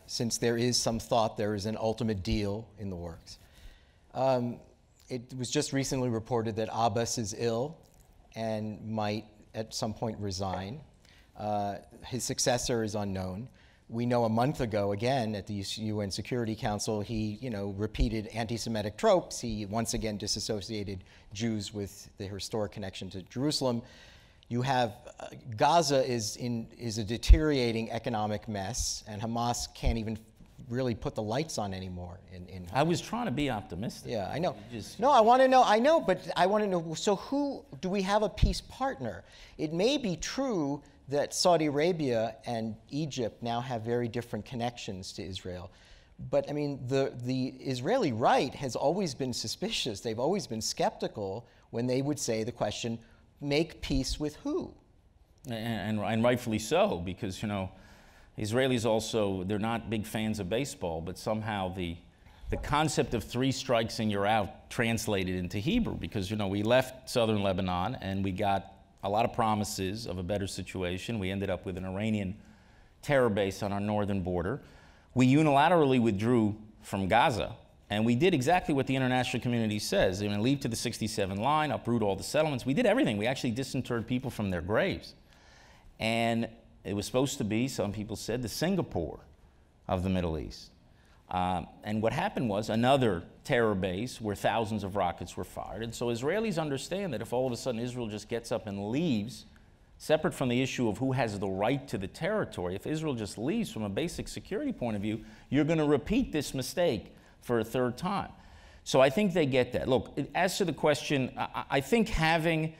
since there is some thought there is an ultimate deal in the works. It was just recently reported that Abbas is ill and might at some point resign. His successor is unknown. We know a month ago, again, at the UN Security Council, he, repeated anti-Semitic tropes. He once again disassociated Jews with their historic connection to Jerusalem. You have Gaza is a deteriorating economic mess, and Hamas can't even really put the lights on anymore. I was trying to be optimistic. Yeah, I know. No, I want to know. I know, but I want to know. So, who do we have a peace partner? It may be true that Saudi Arabia and Egypt now have very different connections to Israel. But I mean, the Israeli right has always been suspicious. They've always been skeptical when they would say the question, make peace with who? And rightfully so, because, Israelis also, they're not big fans of baseball, but somehow the concept of 3 strikes and you're out translated into Hebrew, because, we left southern Lebanon and we got a lot of promises of a better situation. We ended up with an Iranian terror base on our northern border. We unilaterally withdrew from Gaza, and we did exactly what the international community says. They're going to leave to the 67 line, uproot all the settlements. We did everything. We actually disinterred people from their graves. And it was supposed to be, some people said, the Singapore of the Middle East. And what happened was another terror base where thousands of rockets were fired. And so Israelis understand that if all of a sudden Israel just gets up and leaves separate from the issue of who has the right to the territory. If Israel just leaves from a basic security point of view, you're going to repeat this mistake for a third time. So I think they get that. Look, as to the question, I think having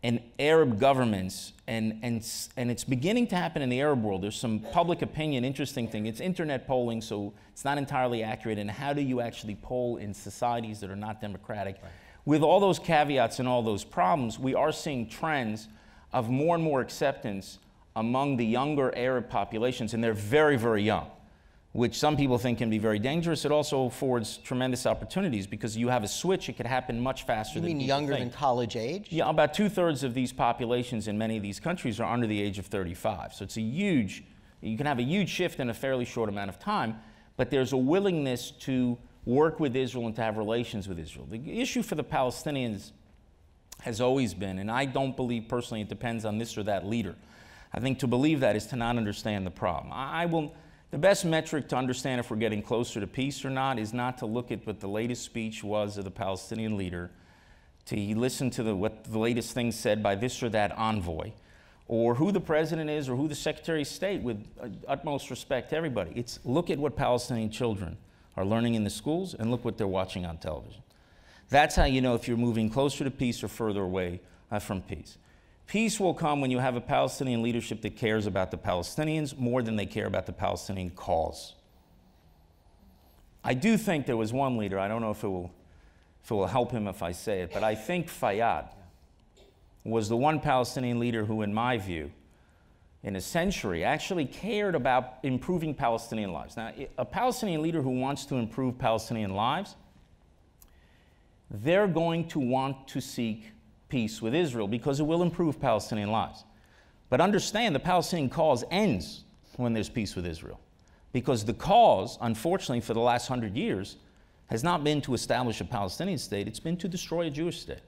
an Arab governments, and it's beginning to happen in the Arab world. There's some public opinion, interesting thing. It's internet polling, so it's not entirely accurate. And how do you actually poll in societies that are not democratic? Right. With all those caveats and all those problems, we are seeing trends of more and more acceptance among the younger Arab populations, and they're very, very young, which some people think can be very dangerous. It also affords tremendous opportunities because you have a switch, it could happen much faster than people think. You mean younger than college age? Yeah, about 2/3 of these populations in many of these countries are under the age of 35. So it's a huge, you can have a huge shift in a fairly short amount of time, but there's a willingness to work with Israel and to have relations with Israel. The issue for the Palestinians has always been, and I don't believe personally it depends on this or that leader. I think to believe that is to not understand the problem. The best metric to understand if we're getting closer to peace or not is not to look at what the latest speech was of the Palestinian leader, to listen to what the latest thing said by this or that envoy, or who the president is or who the Secretary of State, with utmost respect to everybody. It's look at what Palestinian children are learning in the schools and look what they're watching on television. That's how you know if you're moving closer to peace or further away from peace. Peace will come when you have a Palestinian leadership that cares about the Palestinians more than they care about the Palestinian cause. I do think there was one leader, I don't know if it will help him if I say it, but I think Fayyad was the one Palestinian leader who, in my view, in a century, actually cared about improving Palestinian lives. Now, a Palestinian leader who wants to improve Palestinian lives, they're going to want to seek peace with Israel because it will improve Palestinian lives. But understand, the Palestinian cause ends when there's peace with Israel. Because the cause, unfortunately, for the last 100 years, has not been to establish a Palestinian state, it's been to destroy a Jewish state.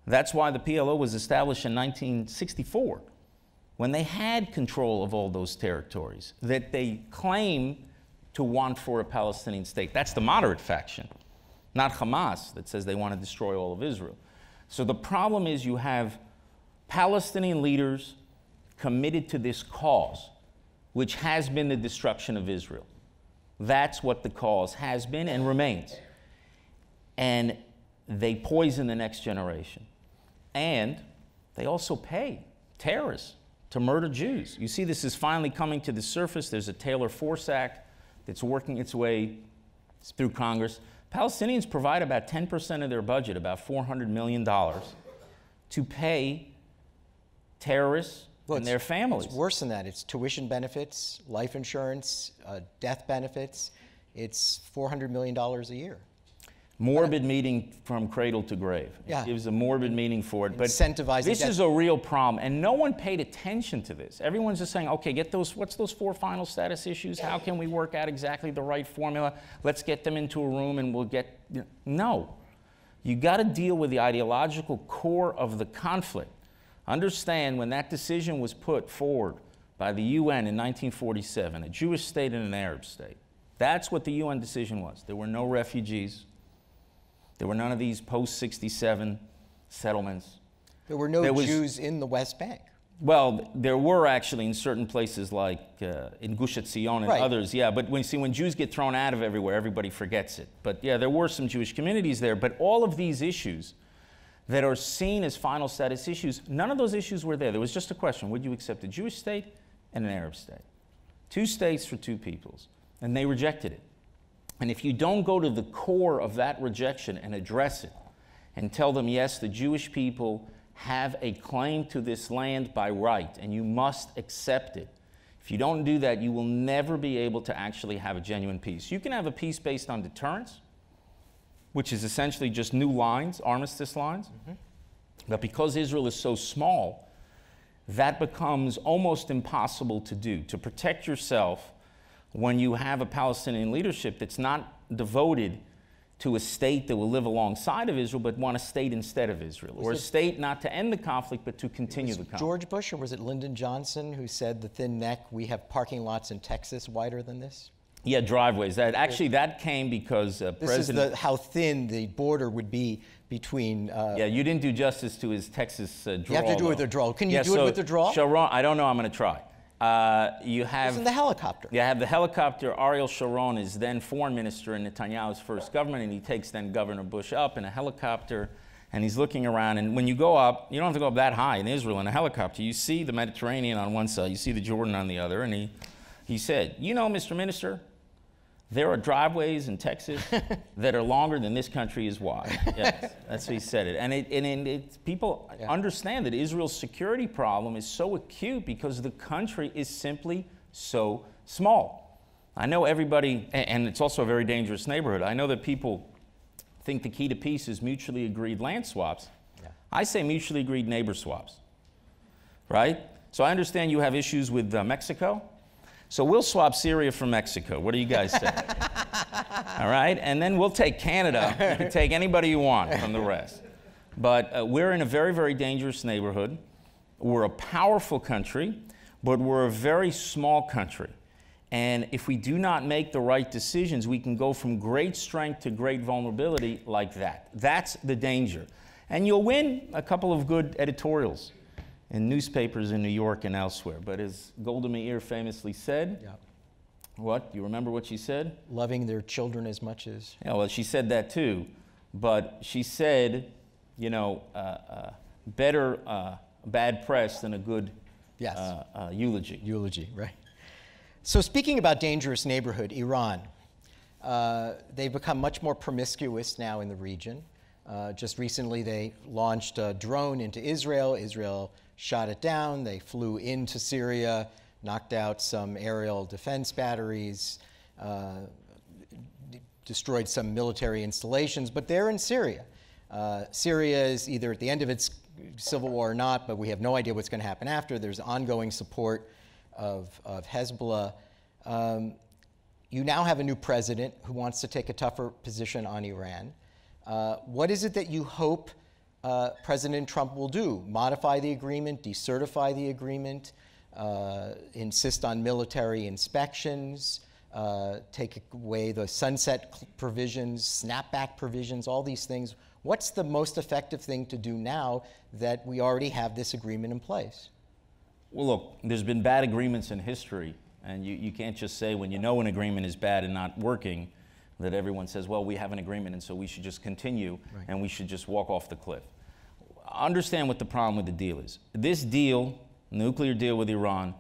That's why the PLO was established in 1964, when they had control of all those territories that they claim to want for a Palestinian state. That's the moderate faction, not Hamas, that says they want to destroy all of Israel. So the problem is you have Palestinian leaders committed to this cause, which has been the destruction of Israel. That's what the cause has been and remains. And they poison the next generation. And they also pay terrorists to murder Jews. You see, this is finally coming to the surface. There's a Taylor-Force Act that's working its way through Congress. Palestinians provide about 10% of their budget, about $400 million, to pay terrorists and their families. It's worse than that. It's tuition benefits, life insurance, death benefits. It's $400 million a year. Morbid meeting from cradle to grave. Yeah. It gives a morbid meaning for it. But incentivizing this is a real problem, and no one paid attention to this. Everyone's just saying, okay, what's those 4 final status issues? How can we work out exactly the right formula? Let's get them into a room and we'll get... No. You got to deal with the ideological core of the conflict. Understand, when that decision was put forward by the UN in 1947, a Jewish state and an Arab state, that's what the UN decision was. There were no refugees. There were none of these post-67 settlements. There were no Jews in the West Bank. Well, there were actually in certain places like in Gush Etzion and others, yeah. But when Jews get thrown out of everywhere, everybody forgets it. But yeah, there were some Jewish communities there. But all of these issues that are seen as final status issues, none of those issues were there. There was just a question, would you accept a Jewish state and an Arab state? 2 states for 2 peoples. And they rejected it. And if you don't go to the core of that rejection and address it and tell them, yes, the Jewish people have a claim to this land by right and you must accept it. If you don't do that, you will never be able to actually have a genuine peace. You can have a peace based on deterrence, which is essentially just new lines, armistice lines. But because Israel is so small, that becomes almost impossible to do, to protect yourself when you have a Palestinian leadership that's not devoted to a state that will live alongside of Israel, but want a state instead of Israel, or a state not to end the conflict, but to continue the conflict. George Bush, or was it Lyndon Johnson who said the thin neck, we have parking lots in Texas wider than this? Yeah, driveways. That came because this is how thin the border would be between. Yeah, you didn't do justice to his Texas drawl. You have to do it with a drawl. Can you do it with the drawl? Sharon, I don't know. I'm going to try. You have. It's in the helicopter. You have the helicopter. Ariel Sharon is then foreign minister in Netanyahu's first government, and he takes then Governor Bush up in a helicopter, and he's looking around. And when you go up, you don't have to go up that high in Israel in a helicopter. You see the Mediterranean on one side, you see the Jordan on the other, and he said, "You know, Mr. Minister, there are driveways in Texas that are longer than this country is wide." Yes, that's what he said it. And people understand that Israel's security problem is so acute because the country is simply so small. I know everybody, and it's also a very dangerous neighborhood. I know that people think the key to peace is mutually agreed land swaps. Yeah. I say mutually agreed neighbor swaps, right? So I understand you have issues with Mexico. So we'll swap Syria for Mexico. What do you guys say? All right? And then we'll take Canada. You can take anybody you want from the rest. But we're in a very, very dangerous neighborhood. We're a powerful country, but we're a very small country. And if we do not make the right decisions, we can go from great strength to great vulnerability like that. That's the danger. And you'll win a couple of good editorials in newspapers in New York and elsewhere. But as Golda Meir famously said, what? You remember what she said? Loving their children as much as... Yeah, well, she said that too. But she said, you know, better bad press than a good eulogy. Eulogy, right. So speaking about dangerous neighborhood, Iran, they've become much more promiscuous now in the region. Just recently, they launched a drone into Israel. Israel shot it down. They flew into Syria, knocked out some aerial defense batteries, destroyed some military installations, but they're in Syria. Syria is either at the end of its civil war or not, but we have no idea what's going to happen after. There's ongoing support of Hezbollah. You now have a new president who wants to take a tougher position on Iran. What is it that you hope President Trump will do? Modify the agreement, decertify the agreement, insist on military inspections, take away the sunset provisions, snapback provisions, all these things. What's the most effective thing to do now that we already have this agreement in place? Well, look, there's been bad agreements in history, and you can't just say when you know an agreement is bad and not working that everyone says, well, we have an agreement and so we should just continue and we should just walk off the cliff. Understand what the problem with the deal is. This deal, nuclear deal with Iran,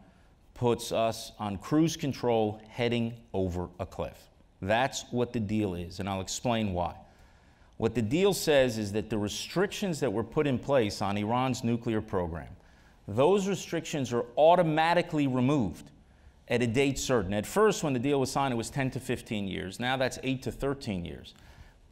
puts us on cruise control heading over a cliff. That's what the deal is, and I'll explain why. What the deal says is that the restrictions that were put in place on Iran's nuclear program, those restrictions are automatically removed at a date certain. At first, when the deal was signed, it was 10 to 15 years. Now that's 8 to 13 years.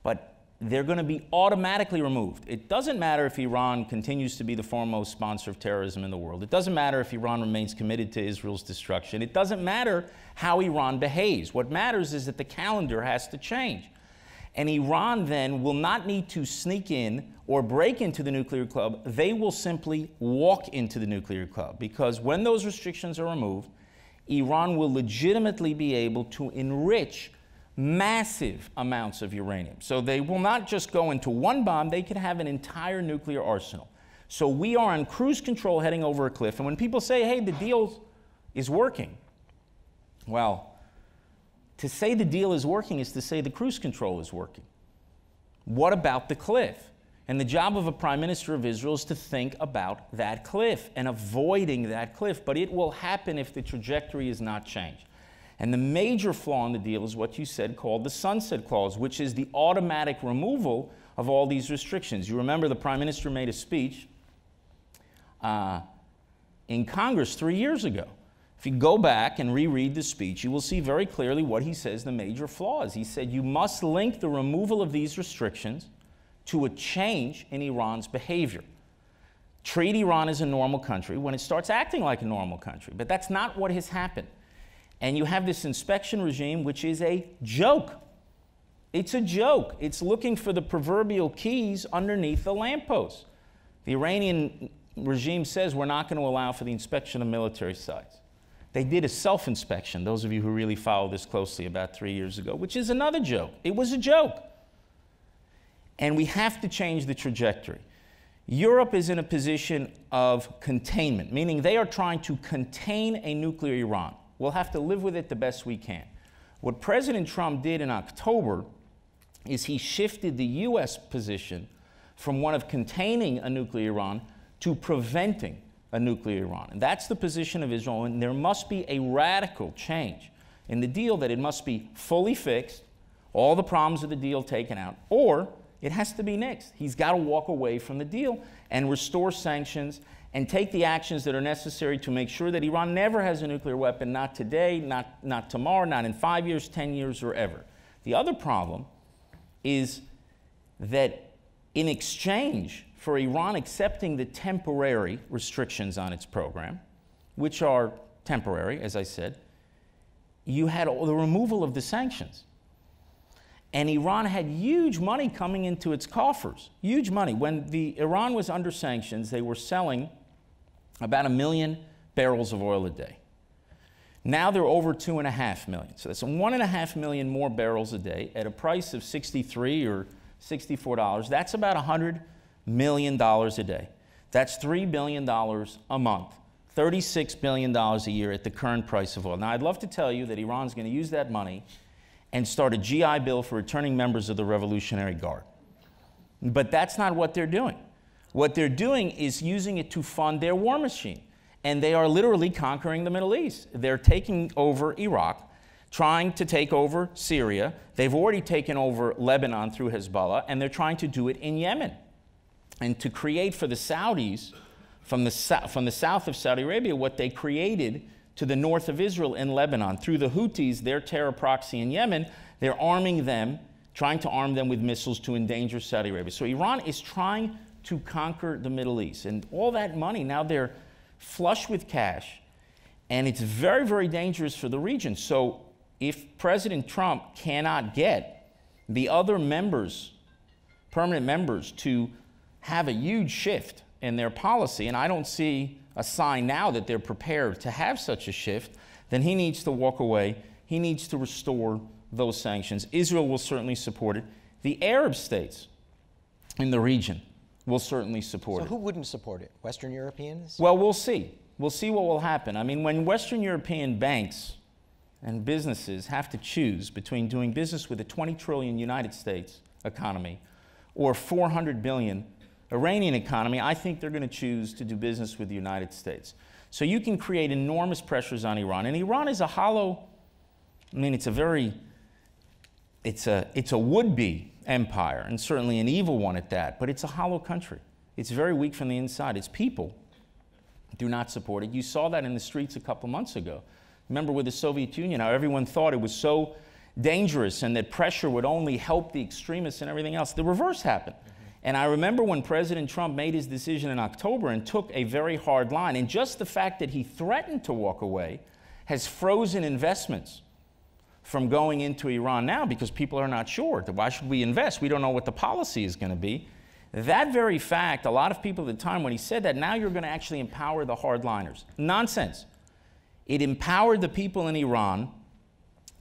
But they're going to be automatically removed. It doesn't matter if Iran continues to be the foremost sponsor of terrorism in the world. It doesn't matter if Iran remains committed to Israel's destruction. It doesn't matter how Iran behaves. What matters is that the calendar has to change. And Iran then will not need to sneak in or break into the nuclear club. They will simply walk into the nuclear club, because when those restrictions are removed, Iran will legitimately be able to enrich massive amounts of uranium. So they will not just go into one bomb, they could have an entire nuclear arsenal. So we are on cruise control heading over a cliff. And when people say, hey, the deal is working, well, to say the deal is working is to say the cruise control is working. What about the cliff? And the job of a prime minister of Israel is to think about that cliff and avoiding that cliff. But it will happen if the trajectory is not changed. And the major flaw in the deal is what you said called the sunset clause, which is the automatic removal of all these restrictions. You remember the prime minister made a speech in Congress 3 years ago. If you go back and reread the speech, you will see very clearly what he says the major flaw is. He said you must link the removal of these restrictions to a change in Iran's behavior. Treat Iran as a normal country when it starts acting like a normal country. But that's not what has happened. And you have this inspection regime, which is a joke. It's a joke. It's looking for the proverbial keys underneath the lamppost. The Iranian regime says we're not going to allow for the inspection of military sites. They did a self-inspection, those of you who really follow this closely, about 3 years ago, which is another joke. It was a joke. And we have to change the trajectory. Europe is in a position of containment, meaning they are trying to contain a nuclear Iran. We'll have to live with it the best we can. What President Trump did in October is he shifted the U.S. position from one of containing a nuclear Iran to preventing a nuclear Iran. And that's the position of Israel, and there must be a radical change in the deal, that it must be fully fixed, all the problems of the deal taken out, or it has to be nixed. He's got to walk away from the deal and restore sanctions and take the actions that are necessary to make sure that Iran never has a nuclear weapon, not today, not tomorrow, not in 5 years, 10 years, or ever. The other problem is that in exchange for Iran accepting the temporary restrictions on its program, which are temporary, as I said, you had the removal of the sanctions. And Iran had huge money coming into its coffers, huge money. When Iran was under sanctions, they were selling about 1 million barrels of oil a day. Now they're over 2.5 million. So that's 1.5 million more barrels a day at a price of $63 or $64. That's about $100 million a day. That's $3 billion a month, $36 billion a year at the current price of oil. Now, I'd love to tell you that Iran's going to use that money and start a GI Bill for returning members of the Revolutionary Guard. But that's not what they're doing. What they're doing is using it to fund their war machine. And they are literally conquering the Middle East. They're taking over Iraq, trying to take over Syria. They've already taken over Lebanon through Hezbollah, and they're trying to do it in Yemen. And to create for the Saudis, from the south of Saudi Arabia, what they created to the north of Israel in Lebanon. Through the Houthis, their terror proxy in Yemen, they're arming them, trying to arm them with missiles to endanger Saudi Arabia. So Iran is trying to conquer the Middle East. And all that money, now they're flush with cash, and it's very, very dangerous for the region. So if President Trump cannot get the other members, permanent members, to have a huge shift in their policy, and I don't see a sign now that they're prepared to have such a shift, then he needs to walk away. He needs to restore those sanctions. Israel will certainly support it. The Arab states in the region will certainly support it. So who wouldn't support it? Western Europeans? Well, we'll see. We'll see what will happen. I mean, when Western European banks and businesses have to choose between doing business with a 20 trillion United States economy or 400 billion Iranian economy, I think they're going to choose to do business with the United States. So you can create enormous pressures on Iran. And Iran is a hollow, I mean, it's a would-be empire, and certainly an evil one at that, but it's a hollow country. It's very weak from the inside. Its people do not support it. You saw that in the streets a couple months ago. Remember with the Soviet Union, how everyone thought it was so dangerous and that pressure would only help the extremists and everything else. The reverse happened. And I remember when President Trump made his decision in October and took a very hard line, and just the fact that he threatened to walk away has frozen investments from going into Iran now, because people are not sure. Why should we invest? We don't know what the policy is going to be. That very fact, a lot of people at the time when he said that, now you're going to actually empower the hardliners. Nonsense. It empowered the people in Iran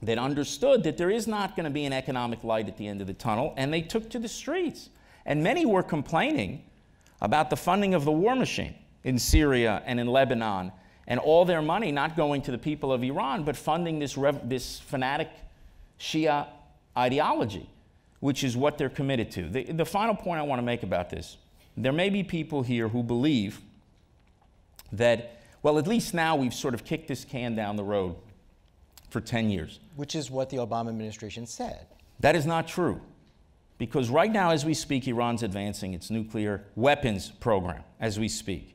that understood that there is not going to be an economic light at the end of the tunnel, and they took to the streets. And many were complaining about the funding of the war machine in Syria and in Lebanon, and all their money not going to the people of Iran, but funding this fanatic Shia ideology, which is what they're committed to. The final point I want to make about this, there may be people here who believe that, well, at least now we've sort of kicked this can down the road for 10 years. Which is what the Obama administration said. That is not true. Because right now, as we speak, Iran's advancing its nuclear weapons program, as we speak.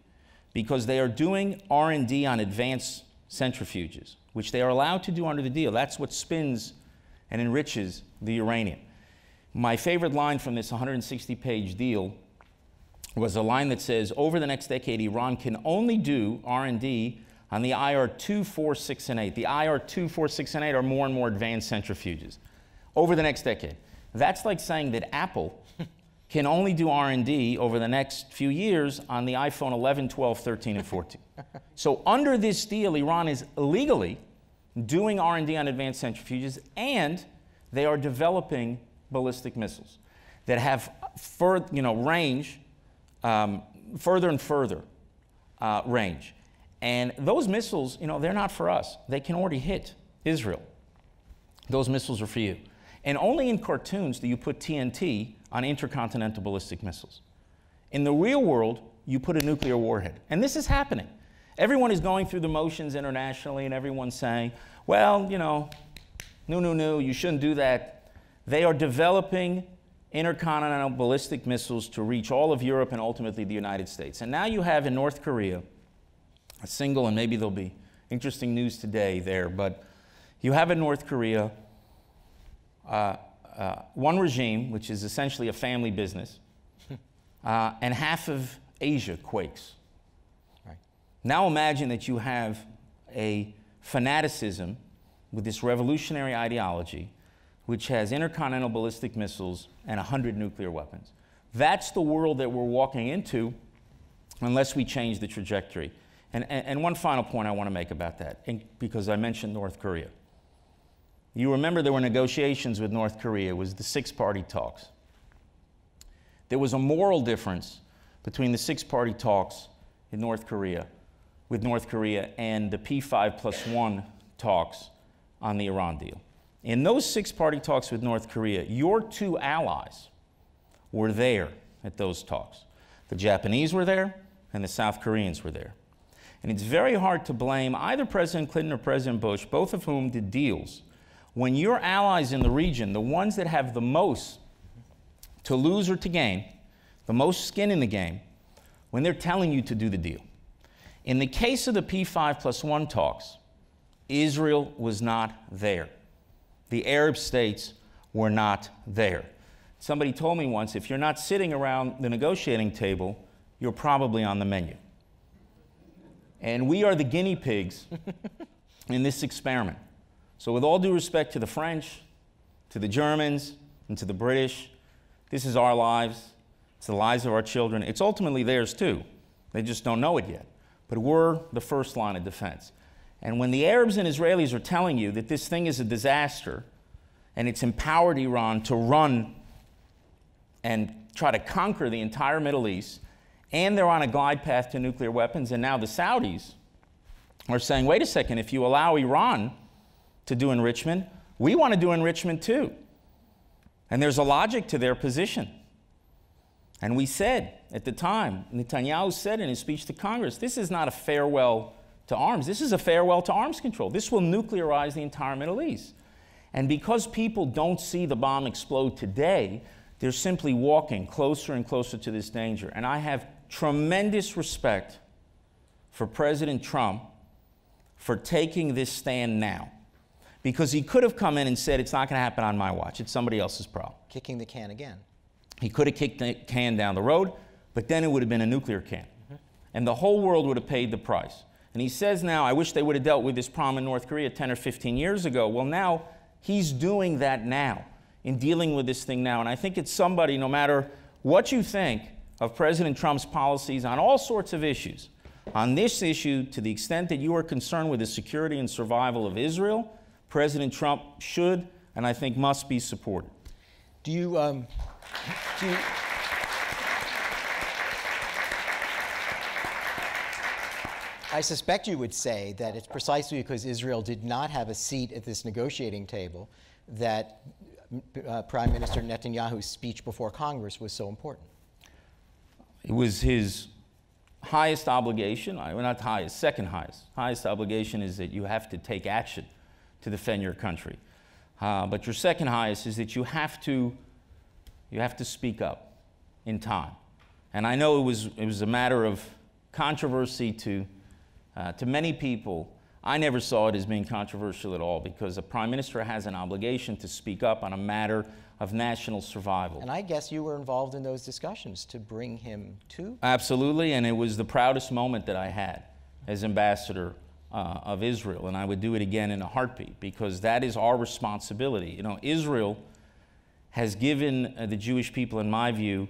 Because they are doing R&D on advanced centrifuges, which they are allowed to do under the deal. That's what spins and enriches the uranium. My favorite line from this 160-page deal was a line that says, over the next decade, Iran can only do R&D on the IR-2, 4, 6, and 8. The IR-2, 4, 6, and 8 are more and more advanced centrifuges over the next decade. That's like saying that Apple can only do R&D over the next few years on the iPhone 11, 12, 13, and 14. So under this deal, Iran is illegally doing R&D on advanced centrifuges, and they are developing ballistic missiles that have range, further and further range. And those missiles, they're not for us. They can already hit Israel. Those missiles are for you. And only in cartoons do you put TNT on intercontinental ballistic missiles. In the real world, you put a nuclear warhead. And this is happening. Everyone is going through the motions internationally, and everyone's saying, well, no, you shouldn't do that. They are developing intercontinental ballistic missiles to reach all of Europe and ultimately the United States. And now you have in North Korea a single, and maybe there'll be interesting news today there, but you have in North Korea one regime, which is essentially a family business, and half of Asia quakes. Right. Now imagine that you have a fanaticism with this revolutionary ideology, which has intercontinental ballistic missiles and 100 nuclear weapons. That's the world that we're walking into unless we change the trajectory. And one final point I want to make about that, because I mentioned North Korea. You remember there were negotiations with North Korea. It was the six-party talks. There was a moral difference between the six-party talks in North Korea, with North Korea, and the P5+1 talks on the Iran deal. In those six-party talks with North Korea, your two allies were there at those talks. The Japanese were there, and the South Koreans were there. And it's very hard to blame either President Clinton or President Bush, both of whom did deals, when your allies in the region, the ones that have the most to lose or to gain, the most skin in the game, when they're telling you to do the deal. In the case of the P5+1 talks, Israel was not there. The Arab states were not there. Somebody told me once, if you're not sitting around the negotiating table, you're probably on the menu. And we are the guinea pigs in this experiment. So with all due respect to the French, to the Germans, and to the British, this is our lives. It's the lives of our children. It's ultimately theirs too. They just don't know it yet. But we're the first line of defense. And when the Arabs and Israelis are telling you that this thing is a disaster and it's empowered Iran to run and try to conquer the entire Middle East, and they're on a glide path to nuclear weapons, and now the Saudis are saying, wait a second, if you allow Iran to do enrichment, we want to do enrichment too. And there's a logic to their position. And we said at the time, Netanyahu said in his speech to Congress, this is not a farewell to arms. This is a farewell to arms control. This will nuclearize the entire Middle East. And because people don't see the bomb explode today, they're simply walking closer and closer to this danger. And I have tremendous respect for President Trump for taking this stand now. Because he could have come in and said, it's not going to happen on my watch. It's somebody else's problem. Kicking the can again. He could have kicked the can down the road, but then it would have been a nuclear can. And the whole world would have paid the price. And he says now, I wish they would have dealt with this problem in North Korea 10 or 15 years ago. Well, now he's doing that now, in dealing with this thing now. And I think it's somebody, no matter what you think of President Trump's policies on all sorts of issues, on this issue, to the extent that you are concerned with the security and survival of Israel, President Trump should, and I think must be supported. I suspect you would say that it's precisely because Israel did not have a seat at this negotiating table that Prime Minister Netanyahu's speech before Congress was so important. It was his highest obligation, well, not highest, second highest. Highest obligation is that you have to take action to defend your country. But your second highest is that you have to speak up in time. And I know it was a matter of controversy to many people. I never saw it as being controversial at all, because a prime minister has an obligation to speak up on a matter of national survival. And I guess you were involved in those discussions to bring him to? Absolutely, and it was the proudest moment that I had as ambassador of Israel, and I would do it again in a heartbeat, because that is our responsibility. You know, Israel has given the Jewish people, in my view,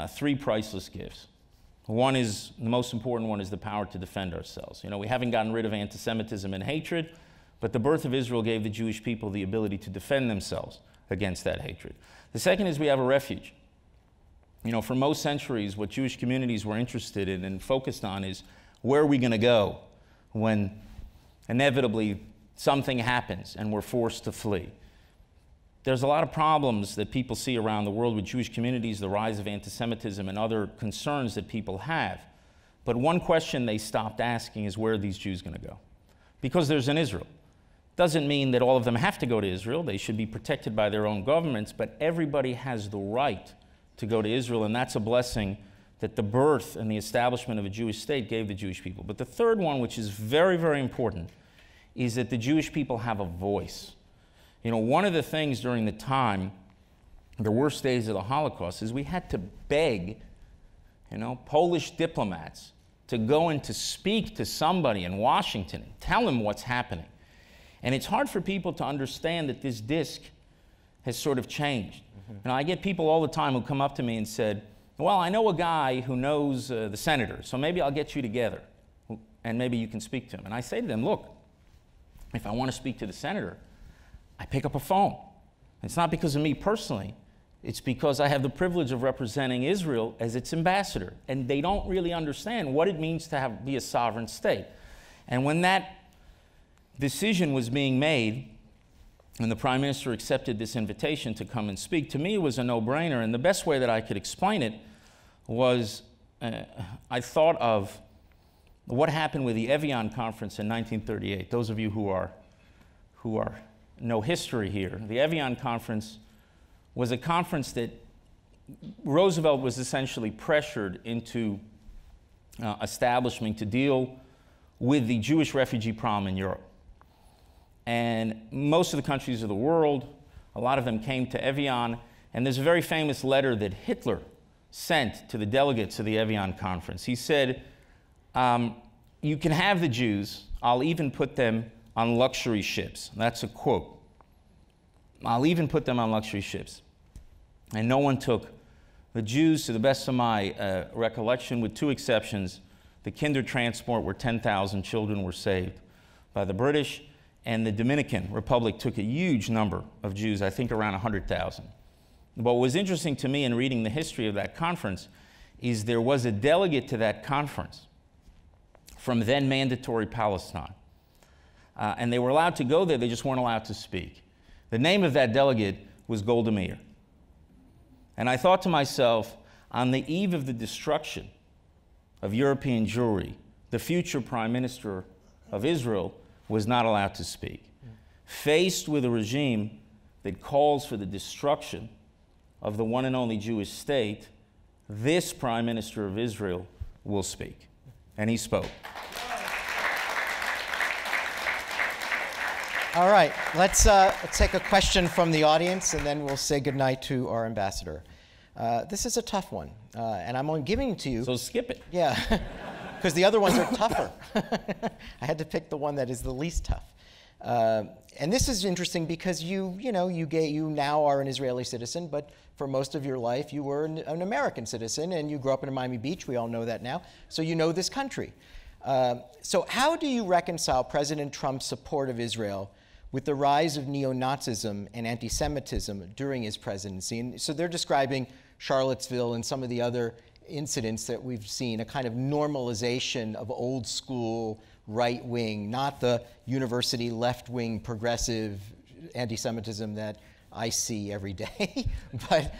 three priceless gifts. One is, the most important one is the power to defend ourselves. You know, we haven't gotten rid of anti-Semitism and hatred, but the birth of Israel gave the Jewish people the ability to defend themselves against that hatred. The second is we have a refuge. You know, for most centuries, what Jewish communities were interested in and focused on is, where are we going to go when inevitably something happens and we're forced to flee? There's a lot of problems that people see around the world with Jewish communities, the rise of anti-Semitism and other concerns that people have. But one question they stopped asking is, where are these Jews going to go? Because there's an Israel. Doesn't mean that all of them have to go to Israel. They should be protected by their own governments, but everybody has the right to go to Israel, and that's a blessing that the birth and the establishment of a Jewish state gave the Jewish people. But the third one, which is very, very important, is that the Jewish people have a voice. You know, one of the things during the time, the worst days of the Holocaust, is we had to beg, you know, Polish diplomats to go and to speak to somebody in Washington and tell them what's happening. And it's hard for people to understand that this disc has sort of changed. You know, I get people all the time who come up to me and said, well, I know a guy who knows the senator, so maybe I'll get you together, and maybe you can speak to him. And I say to them, look, if I want to speak to the senator, I pick up a phone. It's not because of me personally. It's because I have the privilege of representing Israel as its ambassador, and they don't really understand what it means to be a sovereign state. And when that decision was being made, and the Prime Minister accepted this invitation to come and speak, to me it was a no-brainer, and the best way that I could explain it was I thought of what happened with the Evian Conference in 1938. Those of you who know history here, the Evian Conference was a conference that Roosevelt was essentially pressured into establishing to deal with the Jewish refugee problem in Europe. And most of the countries of the world, a lot of them came to Evian, and there's a very famous letter that Hitler sent to the delegates of the Evian Conference. He said, you can have the Jews, I'll even put them on luxury ships. That's a quote. I'll even put them on luxury ships. And no one took the Jews, to the best of my recollection, with two exceptions. The Kinder transport, where 10,000 children were saved by the British, and the Dominican Republic took a huge number of Jews, I think around 100,000. What was interesting to me in reading the history of that conference is there was a delegate to that conference from then mandatory Palestine. And they were allowed to go there, they just weren't allowed to speak. The name of that delegate was Golda Meir. And I thought to myself, on the eve of the destruction of European Jewry, the future Prime Minister of Israel was not allowed to speak. Faced with a regime that calls for the destruction of the one and only Jewish state, this Prime Minister of Israel will speak. And he spoke. All right, let's take a question from the audience, and then we'll say goodnight to our ambassador. This is a tough one, and I'm only giving it to you. So skip it. Yeah, because the other ones are tougher. I had to pick the one that is the least tough. And this is interesting because you now are an Israeli citizen, but for most of your life you were an American citizen, and you grew up in Miami Beach. We all know that now. So you know this country. So how do you reconcile President Trump's support of Israel with the rise of neo-Nazism and anti-Semitism during his presidency? And so they're describing Charlottesville and some of the other incidents that we've seen, a kind of normalization of old school right-wing, not the university left-wing progressive anti-Semitism that I see every day, but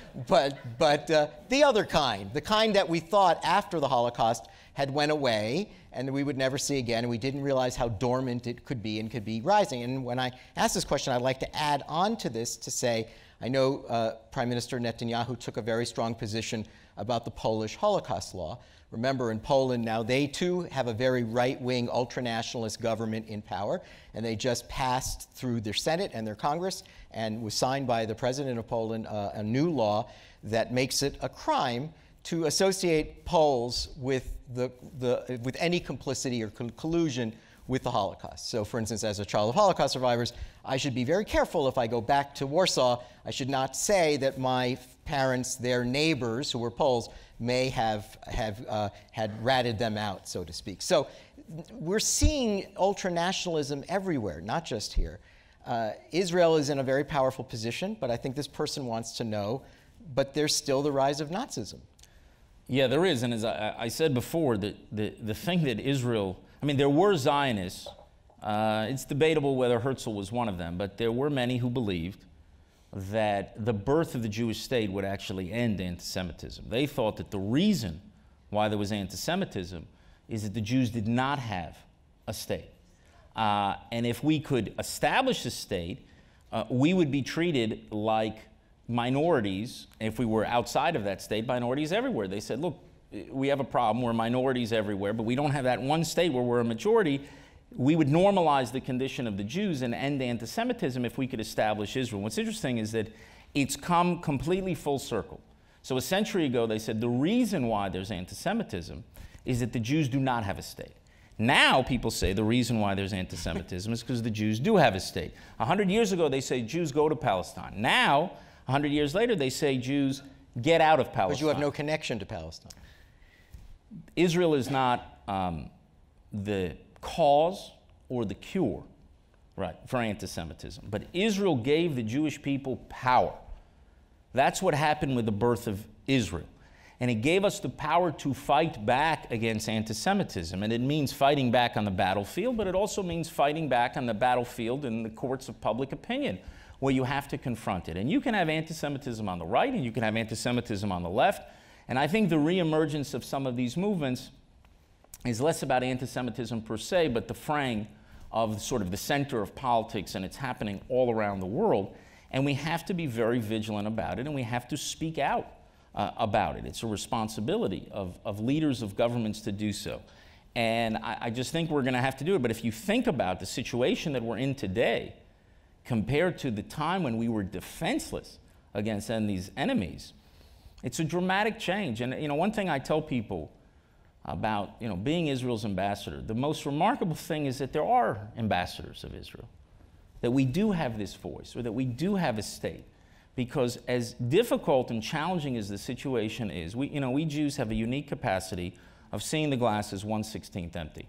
the other kind, the kind that we thought after the Holocaust had went away and we would never see again, and we didn't realize how dormant it could be and could be rising. And when I ask this question, I'd like to add on to this to say, I know Prime Minister Netanyahu took a very strong position about the Polish Holocaust law. Remember, in Poland now, they too have a very right-wing, ultranationalist government in power, and they just passed through their Senate and their Congress and was signed by the President of Poland a new law that makes it a crime to associate Poles with any complicity or collusion with the Holocaust. So for instance, as a child of Holocaust survivors, I should be very careful if I go back to Warsaw. I should not say that my parents, their neighbors who were Poles, may have had ratted them out, so to speak. So we're seeing ultranationalism everywhere, not just here. Israel is in a very powerful position, but I think this person wants to know, but there's still the rise of Nazism. Yeah, there is, and as I said before, the thing that Israel, I mean, there were Zionists. It's debatable whether Herzl was one of them, but there were many who believed that the birth of the Jewish state would actually end anti-Semitism. They thought that the reason why there was anti-Semitism is that the Jews did not have a state. And if we could establish a state, we would be treated like minorities. If we were outside of that state, minorities everywhere. They said, look, we have a problem, we're minorities everywhere, but we don't have that one state where we're a majority. We would normalize the condition of the Jews and end anti-Semitism if we could establish Israel. What's interesting is that it's come completely full circle. So a century ago, they said the reason why there's anti-Semitism is that the Jews do not have a state. Now people say the reason why there's anti-Semitism is because the Jews do have a state. 100 years ago, they say Jews go to Palestine. Now, 100 years later, they say Jews get out of Palestine. But you have no connection to Palestine. Israel is not the cause or the cure, right, for anti-Semitism. But Israel gave the Jewish people power. That's what happened with the birth of Israel. And it gave us the power to fight back against anti-Semitism. And it means fighting back on the battlefield, but it also means fighting back on the battlefield in the courts of public opinion, where you have to confront it. And you can have anti-Semitism on the right, and you can have anti-Semitism on the left. And I think the reemergence of some of these movements is less about anti-Semitism per se, but the fraying of sort of the center of politics, and it's happening all around the world. And we have to be very vigilant about it, and we have to speak out about it. It's a responsibility of leaders of governments to do so. And I just think we're going to have to do it. But if you think about the situation that we're in today, compared to the time when we were defenseless against these enemies, it's a dramatic change. And you know, one thing I tell people about being Israel's ambassador, the most remarkable thing is that there are ambassadors of Israel, that we do have this voice, or that we do have a state. Because as difficult and challenging as the situation is, we Jews have a unique capacity of seeing the glass as 1/16 empty.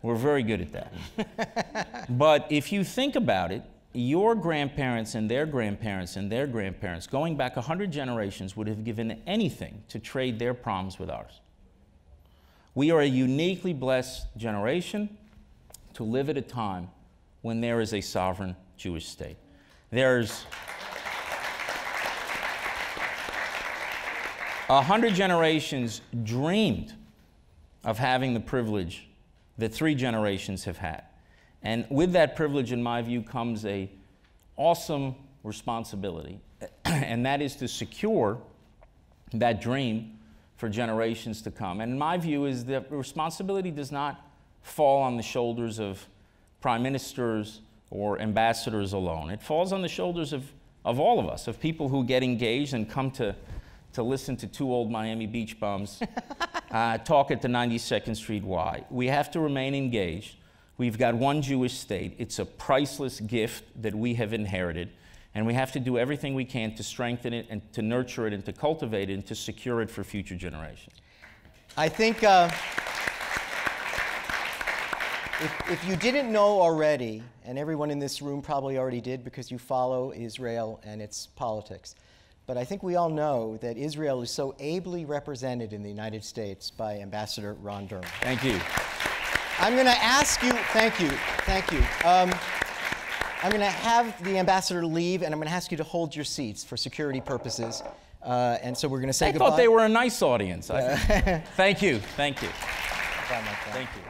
We're very good at that. But if you think about it, your grandparents and their grandparents and their grandparents, going back 100 generations, would have given anything to trade their problems with ours. We are a uniquely blessed generation to live at a time when there is a sovereign Jewish state. There's 100 generations dreamed of having the privilege that 3 generations have had. And with that privilege, in my view, comes an awesome responsibility, and that is to secure that dream for generations to come. And my view is that responsibility does not fall on the shoulders of prime ministers or ambassadors alone. It falls on the shoulders of all of us, of people who get engaged and come to listen to 2 old Miami Beach bums talk at the 92nd Street Y. We have to remain engaged. We've got one Jewish state. It's a priceless gift that we have inherited, and we have to do everything we can to strengthen it and to nurture it and to cultivate it and to secure it for future generations. I think if you didn't know already, and everyone in this room probably already did because you follow Israel and its politics, but I think we all know that Israel is so ably represented in the United States by Ambassador Ron Dermer. Thank you. I'm going to ask you, thank you. I'm going to have the ambassador leave, and I'm going to ask you to hold your seats for security purposes. And so we're going to say goodbye. I thought they were a nice audience. Thank you. Thank you. Thank you.